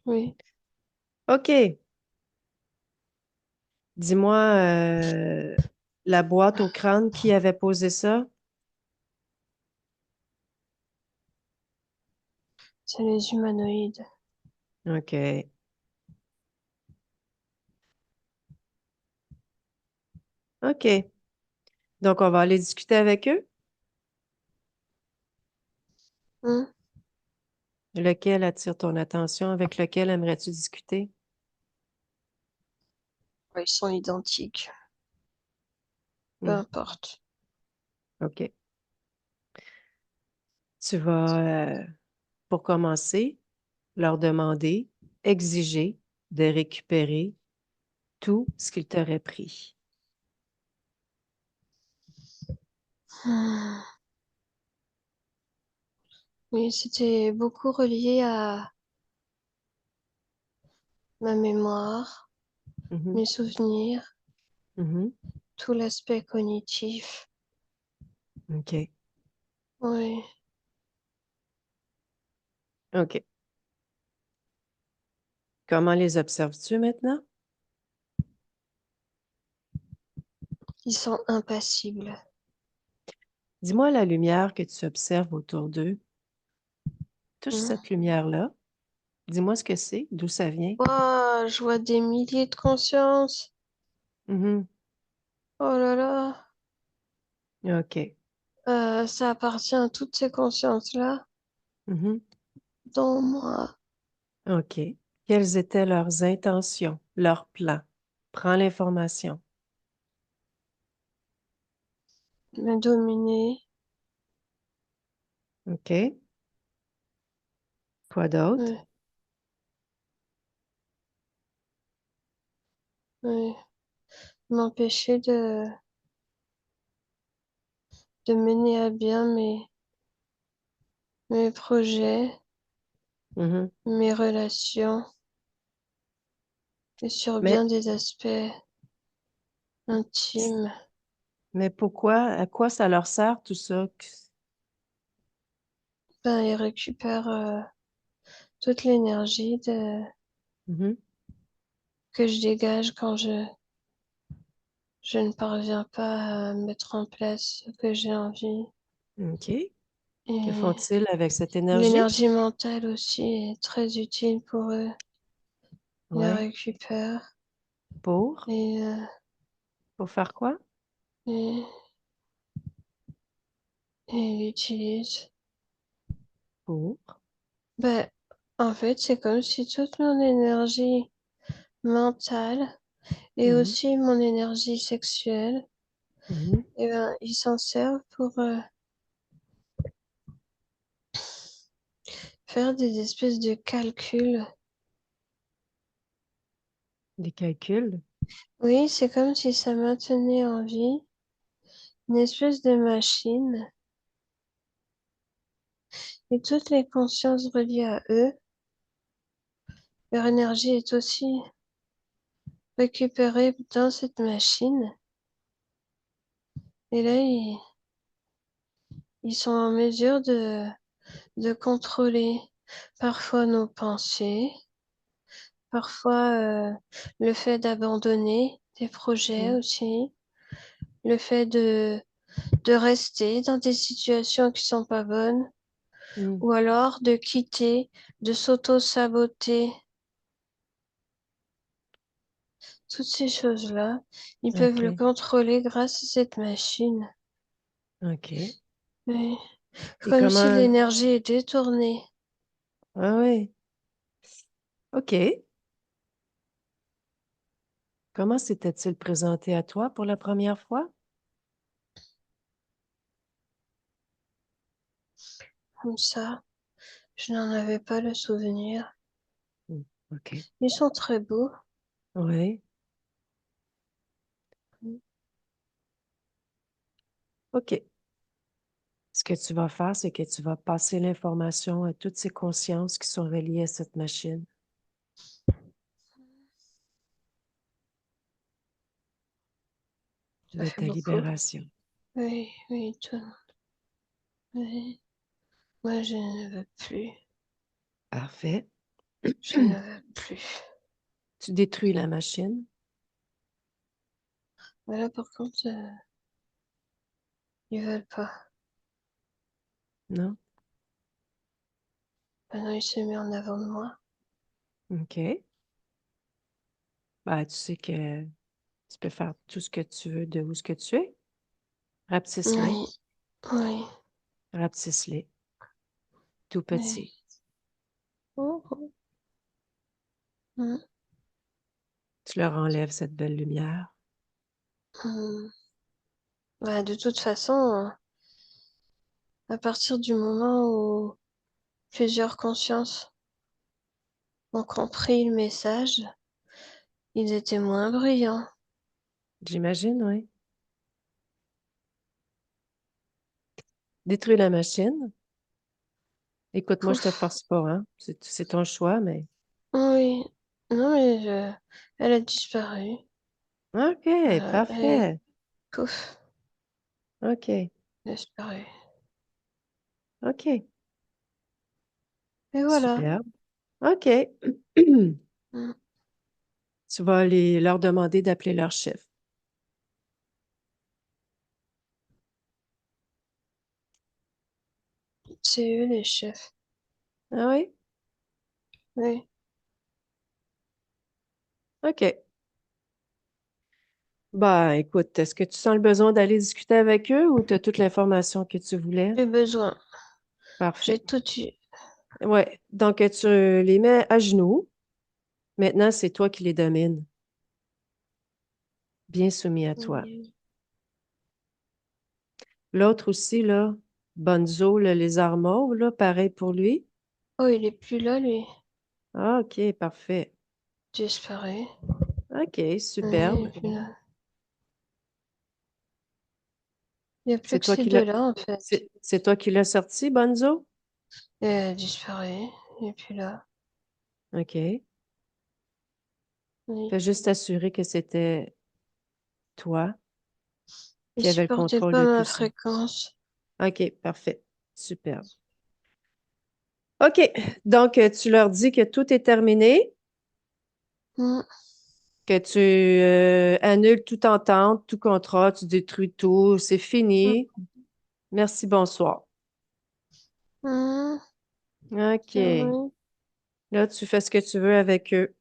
oui, oui. OK. Dis-moi, la boîte au crâne, qui avait posé ça? C'est les humanoïdes. OK. OK. Donc, on va aller discuter avec eux. Hmm. Lequel attire ton attention? Avec lequel aimerais-tu discuter? Ouais, ils sont identiques. Peu Hmm, importe. OK. Tu vas, pour commencer, leur demander, exiger de récupérer tout ce qu'ils t'auraient pris. Hmm. Oui, c'était beaucoup relié à ma mémoire, Mhm, mes souvenirs, mhm. tout l'aspect cognitif. OK. Oui, OK. Comment les observes-tu maintenant? ils sont impassibles. Dis-moi la lumière que tu observes autour d'eux. Touche Hmm. cette lumière-là. Dis-moi ce que c'est, d'où ça vient. Ouah, je vois des milliers de consciences. Mhm. Oh là là. OK. Ça appartient à toutes ces consciences-là, Mhm. dont moi. OK. Quelles étaient leurs intentions, leurs plans? Prends l'information. Me dominer. OK. Quoi d'autre? Ouais, ouais. M'empêcher de mener à bien mes projets, Mhm. mes relations, et sur Mais, bien des aspects intimes. mais pourquoi, à quoi ça leur sert tout ça? Ben, ils récupèrent toute l'énergie Mhm. que je dégage quand je ne parviens pas à mettre en place ce que j'ai envie. OK. Que Et font-ils avec cette énergie? l'énergie mentale aussi est très utile pour eux. Ils la Ouais. récupèrent Pour? et, Pour faire quoi? et, et ils l'utilisent. Pour? Ben, en fait, c'est comme si toute mon énergie mentale et Mhm. aussi mon énergie sexuelle, Mhm. et ben, ils s'en servent pour faire des espèces de calculs. Des calculs? Oui, c'est comme si ça maintenait en vie une espèce de machine et toutes les consciences reliées à eux leur énergie est aussi récupérée dans cette machine. Et là, ils sont en mesure de contrôler parfois nos pensées, parfois le fait d'abandonner des projets Mm, aussi, le fait de rester dans des situations qui sont pas bonnes, mm. ou alors de quitter, de s'auto-saboter. Toutes ces choses-là, ils peuvent le OK. contrôler grâce à cette machine. OK. Oui. Et Comme si comment... l'énergie est détournée. Ah oui. OK. Comment s'était-il présenté à toi pour la première fois? Comme ça, je n'en avais pas le souvenir. Mm, OK. Ils sont très beaux. Oui. OK. Ce que tu vas faire, c'est que tu vas passer l'information à toutes ces consciences qui sont reliées à cette machine. Ça De fait ta beaucoup. libération. Oui, oui, tout le monde. Oui. Moi, je ne veux plus. Parfait. Je ne veux plus. Tu détruis la machine, Voilà, par contre, ils veulent pas. non? Maintenant, il se met en avant de moi. OK. Ben, tu sais que tu peux faire tout ce que tu veux de où ce que tu es. Rapetisse-les, Oui, oui, rapetisse-les, tout oui. petit. Oh, oh. Mm, Tu leur enlèves cette belle lumière. mm. Bah, de toute façon, à partir du moment où plusieurs consciences ont compris le message, ils étaient moins bruyants. J'imagine, oui. Détruis la machine. Écoute, moi, je te Pouf. force pas, hein. C'est ton choix, mais... Oui. Non, mais elle a disparu. OK, Elle est... parfait. Pouf. OK, Disparu. OK. Et voilà. Superbe. OK. Mm. Tu vas leur demander d'appeler leur chef. C'est eux les chefs. Ah oui? Oui. OK. Bah, écoute, est-ce que tu sens le besoin d'aller discuter avec eux ou tu as toute l'information que tu voulais? J'ai besoin. J'ai Parfait. tout eu. Ouais. Donc, tu les mets à genoux. Maintenant, c'est toi qui les domines. Bien soumis à toi. Oui. L'autre aussi, là, Bonzo, le lézard mauve, là, pareil pour lui. Oh, il est plus là, lui. Ah, OK, parfait. Disparu. OK, Oui, il superbe. est plus là. Il n'y a plus C'est que toi ces qui l'as, deux-là, en fait. c'est toi qui l'as sorti, Bonzo? Et elle a disparu. Il est plus là. OK. Oui. Fais juste t'assurer que c'était toi Il qui avais le supportait contrôle pas de tout ma ça. fréquence. OK, parfait. Superbe. OK. Donc, tu leur dis que tout est terminé, Mm, que tu annules toute entente, tout contrat, tu détruis tout, c'est mm, fini. Merci, bonsoir. mm. OK. Oui. Là, tu fais ce que tu veux avec eux.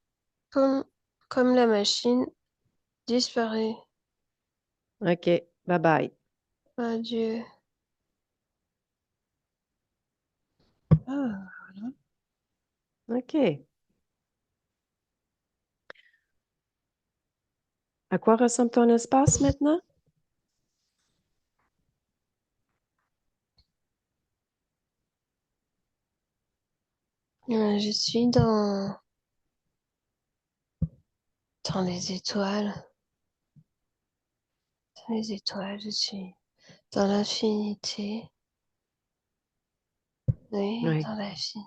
Comme, comme la machine disparaît. OK. Bye-bye. Adieu. Ah, OK. À quoi ressemble ton espace maintenant? je suis dans les étoiles. Dans les étoiles, je suis dans l'infinité. Oui, Oui. dans l'infini.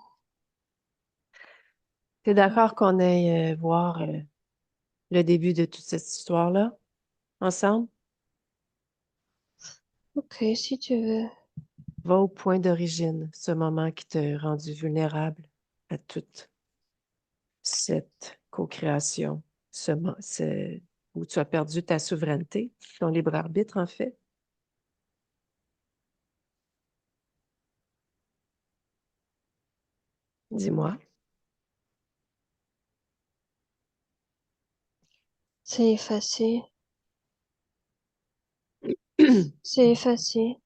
T'es d'accord qu'on aille voir le début de toute cette histoire-là ensemble? Ok, si tu veux. Va au point d'origine, ce moment qui t'a rendu vulnérable à toute cette co-création, où tu as perdu ta souveraineté, ton libre arbitre, en fait. Dis-moi. C'est effacé. C'est effacé.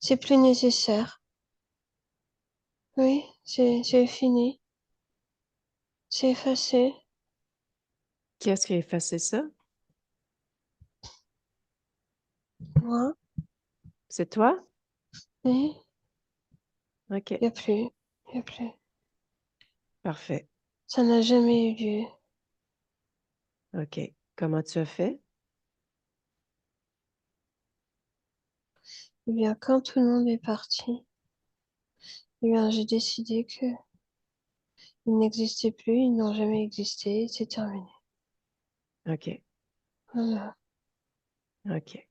C'est plus nécessaire. Oui, c'est fini. C'est effacé. Qui est-ce qui a effacé ça? Moi, C'est toi? oui, OK, il n'y a plus. Il a plus. parfait. Ça n'a jamais eu lieu. OK. Comment tu as fait? Eh bien, quand tout le monde est parti, eh bien, j'ai décidé que ils n'existaient plus, ils n'ont jamais existé, c'est terminé. OK, Voilà. OK.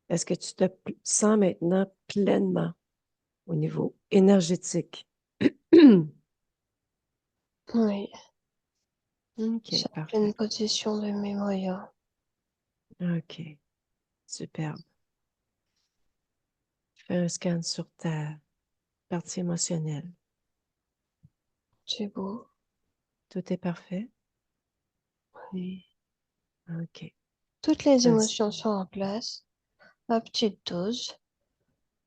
Est-ce que tu te sens maintenant pleinement au niveau énergétique? Oui, OK, j'ai pleine parfait. possession de mes moyens. OK, superbe. Fais un scan sur ta partie émotionnelle. C'est beau. Tout est parfait? Oui. OK. Toutes les Un- émotions sont en place, à petite dose,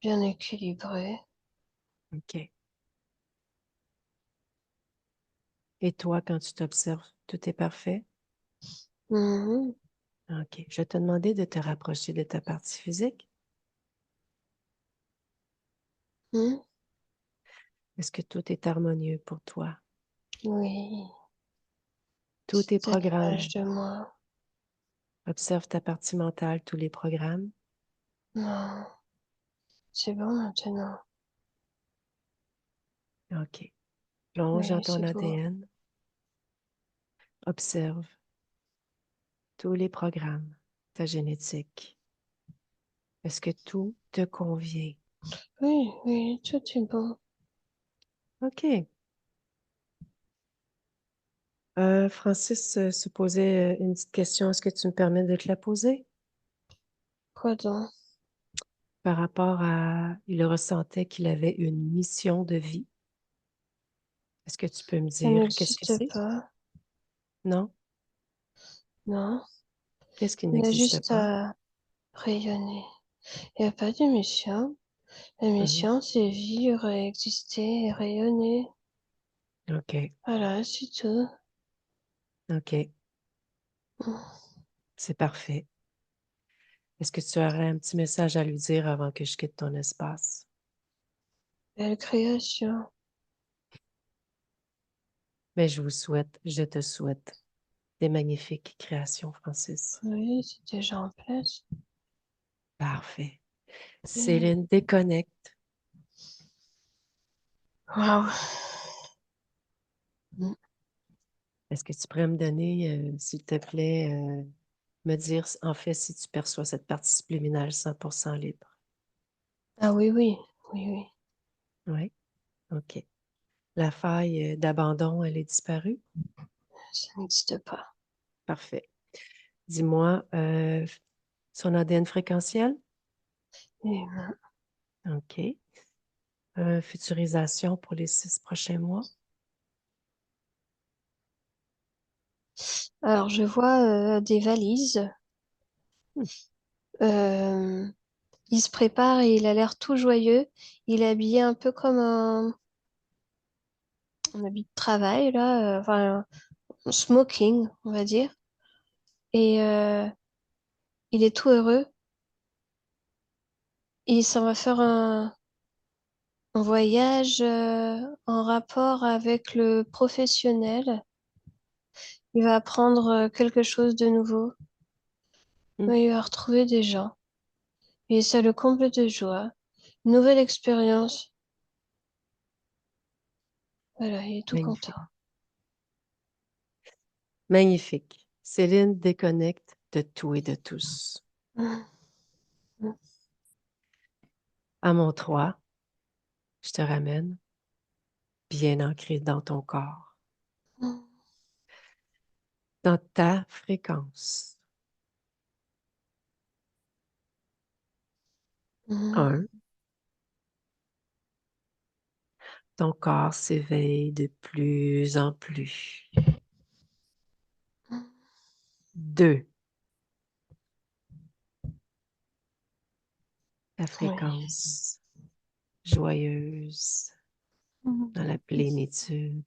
bien équilibrées. OK. Et toi, quand tu t'observes, tout est parfait? Mhm. OK. Je vais te demander de te rapprocher de ta partie physique. Mhm. Est-ce que tout est harmonieux pour toi? Oui, Tous tes c'est à programmes. l'image de moi. Observe ta partie mentale, tous les programmes. Non, c'est bon maintenant. OK. Plonge dans Oui, ton c'est beau. ADN. Observe tous les programmes, ta génétique. Est-ce que tout te convient? Oui, oui, tout est bon. OK. Francis se posait une petite question. Est-ce que tu me permets de te la poser? Quoi donc? Par rapport à, il ressentait qu'il avait une mission de vie. Est-ce que tu peux me Ça dire qu'est-ce que n'existe c'est? pas. Non? Non, Qu'est-ce qui il a n'existe juste pas? à rayonner. Il n'y a pas de mission. La Mhm. mission, c'est vivre, et exister et rayonner. OK. Voilà, c'est tout. OK. C'est parfait. Est-ce que tu aurais un petit message à lui dire avant que je quitte ton espace? Belle création. Mais je te souhaite des magnifiques créations, Francis. Oui, c'est déjà en place. Parfait. Oui. Céline, déconnecte. Waouh. Est-ce que tu pourrais me donner, s'il te plaît, me dire en fait si tu perçois cette partie subliminale 100% libre? Ah oui, oui, oui, oui. Oui? OK. La faille d'abandon, elle est disparue? Ça n'existe pas. Parfait. Dis-moi, son ADN fréquentiel? Et, OK. Futurisation pour les 6 prochains mois? alors, je vois des valises. Hmm. Euh, il se prépare et il a l'air tout joyeux. Il est habillé un peu comme un habit de travail, là, enfin, un smoking, on va dire. Et il est tout heureux. Il s'en va faire un voyage en rapport avec le professionnel. Il va apprendre quelque chose de nouveau. Hmm. Il va retrouver des gens. Et ça le comble de joie. Nouvelle expérience. Voilà, il est tout Magnifique. content. Magnifique. Céline déconnecte de tout et de tous. À mon 3, je te ramène bien ancré dans ton corps, dans ta fréquence. 1, ton corps s'éveille de plus en plus. 2, ta fréquence joyeuse, dans la plénitude.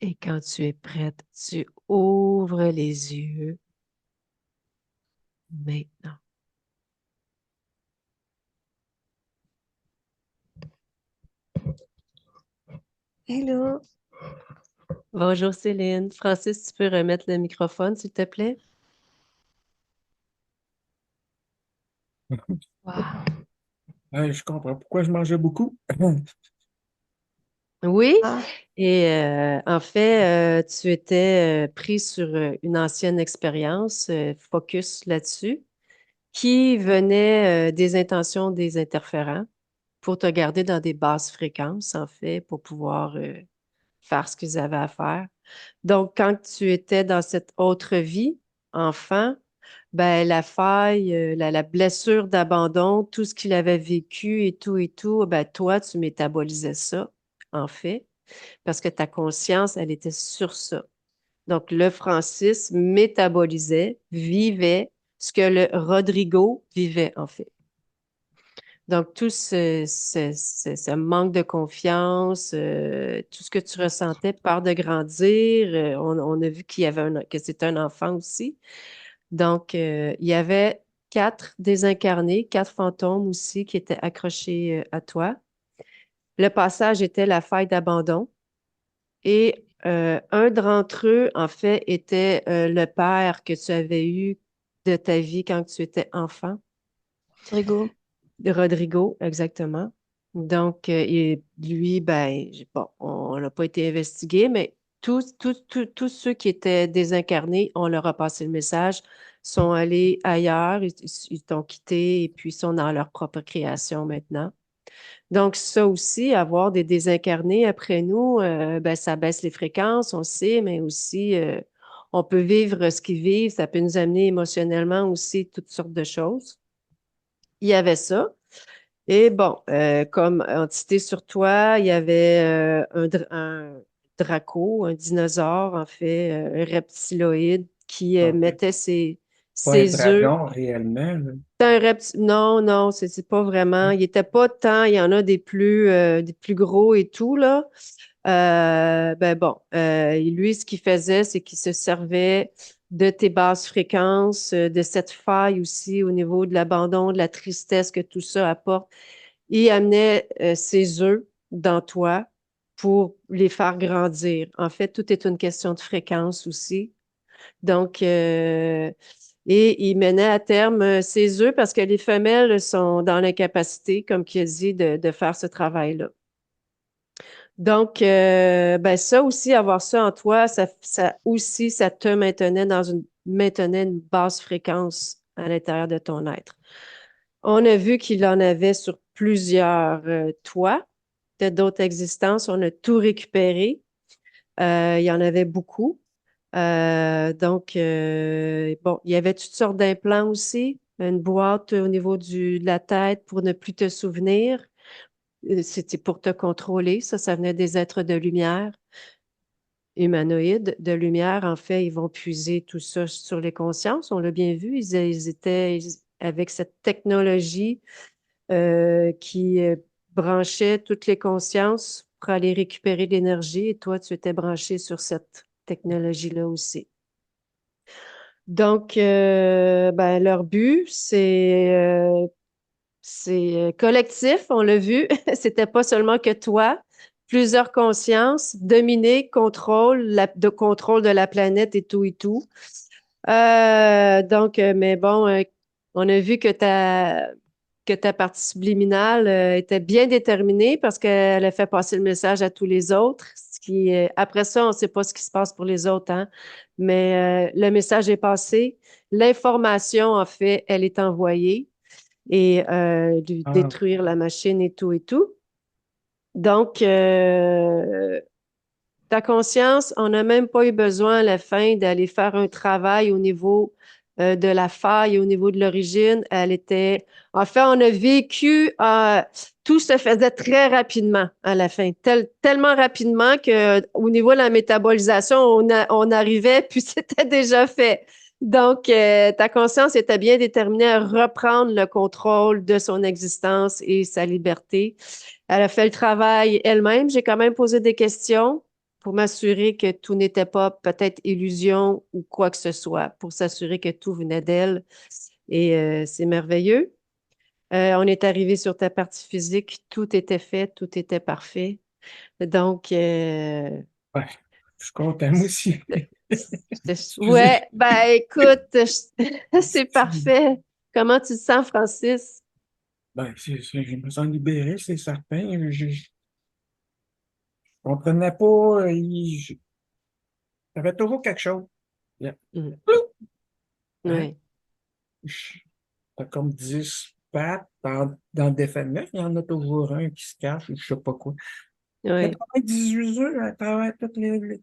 Et quand tu es prête, tu ouvres les yeux maintenant. Hello. Bonjour Céline. Francis, tu peux remettre le microphone, s'il te plaît? Wow. Je comprends pourquoi je mangeais beaucoup. Oui, Ah, et en fait, tu étais pris sur une ancienne expérience, focus là-dessus, qui venait des intentions des interférents pour te garder dans des basses fréquences, en fait, pour pouvoir faire ce qu'ils avaient à faire. Donc, quand tu étais dans cette autre vie, enfant, ben, la faille, la blessure d'abandon, tout ce qu'il avait vécu et tout, ben, toi, tu métabolisais ça, en fait, parce que ta conscience, elle était sur ça. Donc, le Francis métabolisait, vivait ce que le Rodrigo vivait, en fait. Donc, tout ce manque de confiance, tout ce que tu ressentais, peur de grandir, on a vu que c'était un enfant aussi. Donc, il y avait 4 désincarnés, 4 fantômes aussi qui étaient accrochés à toi. Le passage était la faille d'abandon. Et un d'entre eux, en fait, était le père que tu avais eu de ta vie quand tu étais enfant. Rodrigo. Rodrigo, exactement. Donc, lui, ben, bon, on n'a pas été investigué, mais tous ceux qui étaient désincarnés, on leur a passé le message, sont allés ailleurs, ils t'ont quitté et puis sont dans leur propre création maintenant. Donc, ça aussi, avoir des désincarnés après nous, ben, ça baisse les fréquences, on sait, mais aussi, on peut vivre ce qu'ils vivent, ça peut nous amener émotionnellement aussi toutes sortes de choses. Il y avait ça. Et bon, comme entité sur toi, il y avait un draco, un dinosaure, en fait, un reptiloïde qui OK. mettait Pas un ses œufs. dragon réellement, là. C'est un non, non, c'est pas vraiment. Il était pas tant. Il y en a des plus gros et tout, là. Ben bon, lui, ce qu'il faisait, c'est qu'il se servait de tes basses fréquences, de cette faille aussi au niveau de l'abandon, de la tristesse que tout ça apporte. Il amenait ses œufs dans toi pour les faire grandir. En fait, tout est une question de fréquence aussi. Donc, et il menait à terme ses œufs parce que les femelles sont dans l'incapacité, comme qui a dit, de faire ce travail-là. Donc, ben ça aussi, avoir ça en toi, ça aussi, ça te maintenait une basse fréquence à l'intérieur de ton être. On a vu qu'il en avait sur plusieurs toits, peut-être d'autres existences. On a tout récupéré. Il y en avait beaucoup. Donc, bon, il y avait toutes sortes d'implants aussi. Une boîte au niveau de la tête pour ne plus te souvenir. C'était pour te contrôler. Ça venait des êtres de lumière, humanoïdes de lumière. En fait, ils vont puiser tout ça sur les consciences. On l'a bien vu. Ils étaient avec cette technologie qui branchait toutes les consciences pour aller récupérer l'énergie. Et toi, tu étais branché sur cette technologie-là aussi. Donc, ben, leur but, c'est collectif, on l'a vu. C'était pas seulement que toi, plusieurs consciences, dominer, contrôle de la planète et tout et tout. Donc, mais bon, On a vu que ta partie subliminale était bien déterminée parce qu'elle a fait passer le message à tous les autres. Après ça, on ne sait pas ce qui se passe pour les autres, hein? Mais le message est passé. L'information, en fait, elle est envoyée et de Ah, détruire la machine et tout et tout. Donc, ta conscience, on n'a même pas eu besoin à la fin d'aller faire un travail au niveau de la faille, au niveau de l'origine. En fait, on a vécu, tout se faisait très rapidement à la fin, tellement rapidement que au niveau de la métabolisation, on arrivait, puis c'était déjà fait. Donc, ta conscience était bien déterminée à reprendre le contrôle de son existence et sa liberté. Elle a fait le travail elle-même. J'ai quand même posé des questions pour m'assurer que tout n'était pas peut-être illusion ou quoi que ce soit, pour s'assurer que tout venait d'elle. Et c'est merveilleux. On est arrivé sur ta partie physique, tout était fait, tout était parfait. Donc, ouais, je suis content, moi aussi. Excusez. ouais, ben écoute, c'est parfait. Comment tu te sens, Francis? Ben, je me sens libéré, c'est certain. Je comprenais pas. J'avais toujours quelque chose. Yeah. Mm. Hein? Oui, T'as comme 10 pattes. Dans le défait de neuf, il y en a toujours un qui se cache, ou je sais pas quoi. oui. 98 œufs à travers toutes ouais.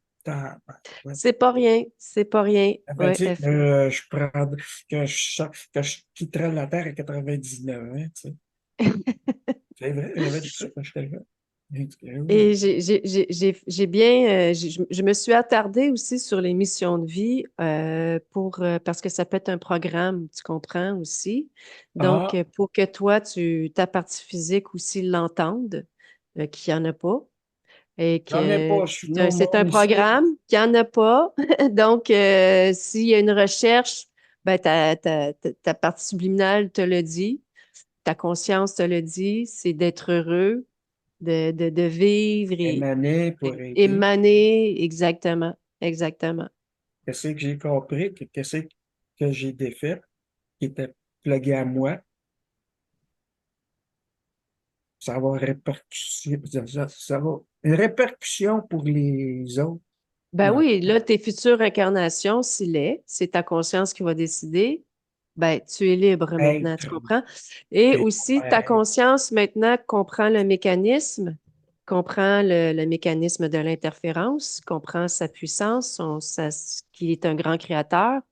C'est pas rien, c'est pas rien. Ça veut Oui, dire que que je quitterais la Terre à 99 ans, tu sais. C'est vrai, j'avais dit ça quand j'étais là. Oui. Et j'ai bien, je me suis attardée aussi sur les missions de vie parce que ça peut être un programme, tu comprends aussi. Donc, Ah, pour que toi, ta partie physique aussi l'entende, qu'il n'y en a pas, et j'en ai que pas, je suis no c'est more un ici. programme qu'il n'y en a pas. Donc, s'il y a une recherche, ben, ta partie subliminale te le dit, ta conscience te le dit, c'est d'être heureux de vivre et Émané pour aider. émaner. Exactement, exactement. Qu'est-ce que j'ai compris, qu'est-ce que j'ai défait, qui était plugué à moi, ça va avoir répercussion, ça va, une répercussion pour les autres. Ben Non, oui, là, tes futures incarnations, c'est ta conscience qui va décider. Ben, tu es libre maintenant, tu être, comprends? Et et aussi, ta être. conscience maintenant comprend le mécanisme de l'interférence, comprend sa puissance, qu'il est un grand créateur.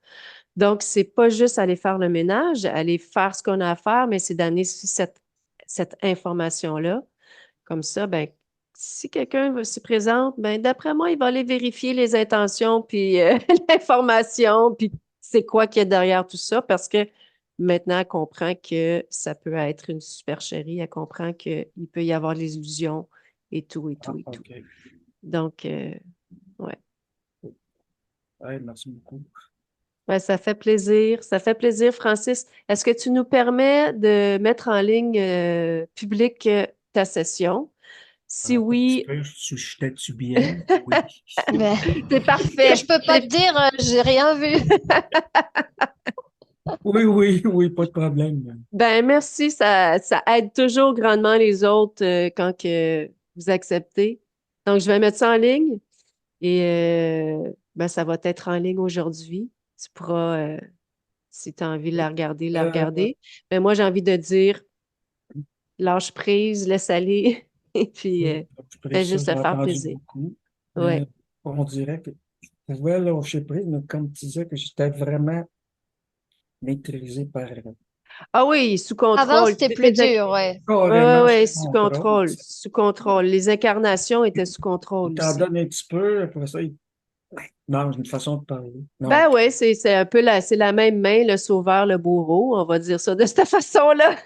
Donc, c'est pas juste aller faire le ménage, aller faire ce qu'on a à faire, mais c'est d'amener aussi cette information-là. Comme ça, ben, si quelqu'un se présente, ben, d'après moi, il va aller vérifier les intentions, puis l'information, puis c'est quoi qu'il y a derrière tout ça, parce que maintenant, elle comprend que ça peut être une supercherie, elle comprend qu'il peut y avoir les illusions et tout, et Ah, tout, et tout. OK. Donc, ouais. Ouais, merci beaucoup. Ouais, ça fait plaisir. Ça fait plaisir, Francis. Est-ce que tu nous permets de mettre en ligne publique ta session? Si Un petit oui, peu, j'étais-tu bien? Oui. Ben, c'est je parfait. peux pas te dire, j'ai rien vu. Oui, oui, oui, pas de problème. Ben merci, ça aide toujours grandement les autres quand que vous acceptez. Donc, je vais mettre ça en ligne et ben, ça va être en ligne aujourd'hui. Tu pourras, si tu as envie de la Euh, regarder. Mais moi, j'ai envie de dire, lâche prise, laisse aller et puis Après fais ça, juste j'ai te faire entendu plaisir. beaucoup, mais Ouais. on dirait que je pouvais lâcher prise, mais comme tu disais, que j'étais vraiment maîtrisé par Ah oui, sous Avant, contrôle. c'était plus dur, ouais. Ouais, carrément ouais, sous sous contrôle. contrôle, sous contrôle. Les incarnations étaient sous Il contrôle t'en aussi. donne un petit peu, après ça, non, j'ai une façon de parler. Non. Ben ouais, c'est un peu c'est la même main, le sauveur, le bourreau, on va dire ça de cette façon-là.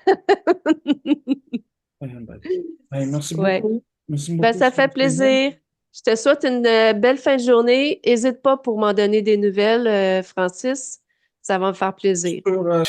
Merci Ouais. beaucoup. Merci Ben beaucoup, ça fait Céline. plaisir. Je te souhaite une belle fin de journée. N'hésite pas pour m'en donner des nouvelles, Francis. Ça va me faire plaisir. Sur,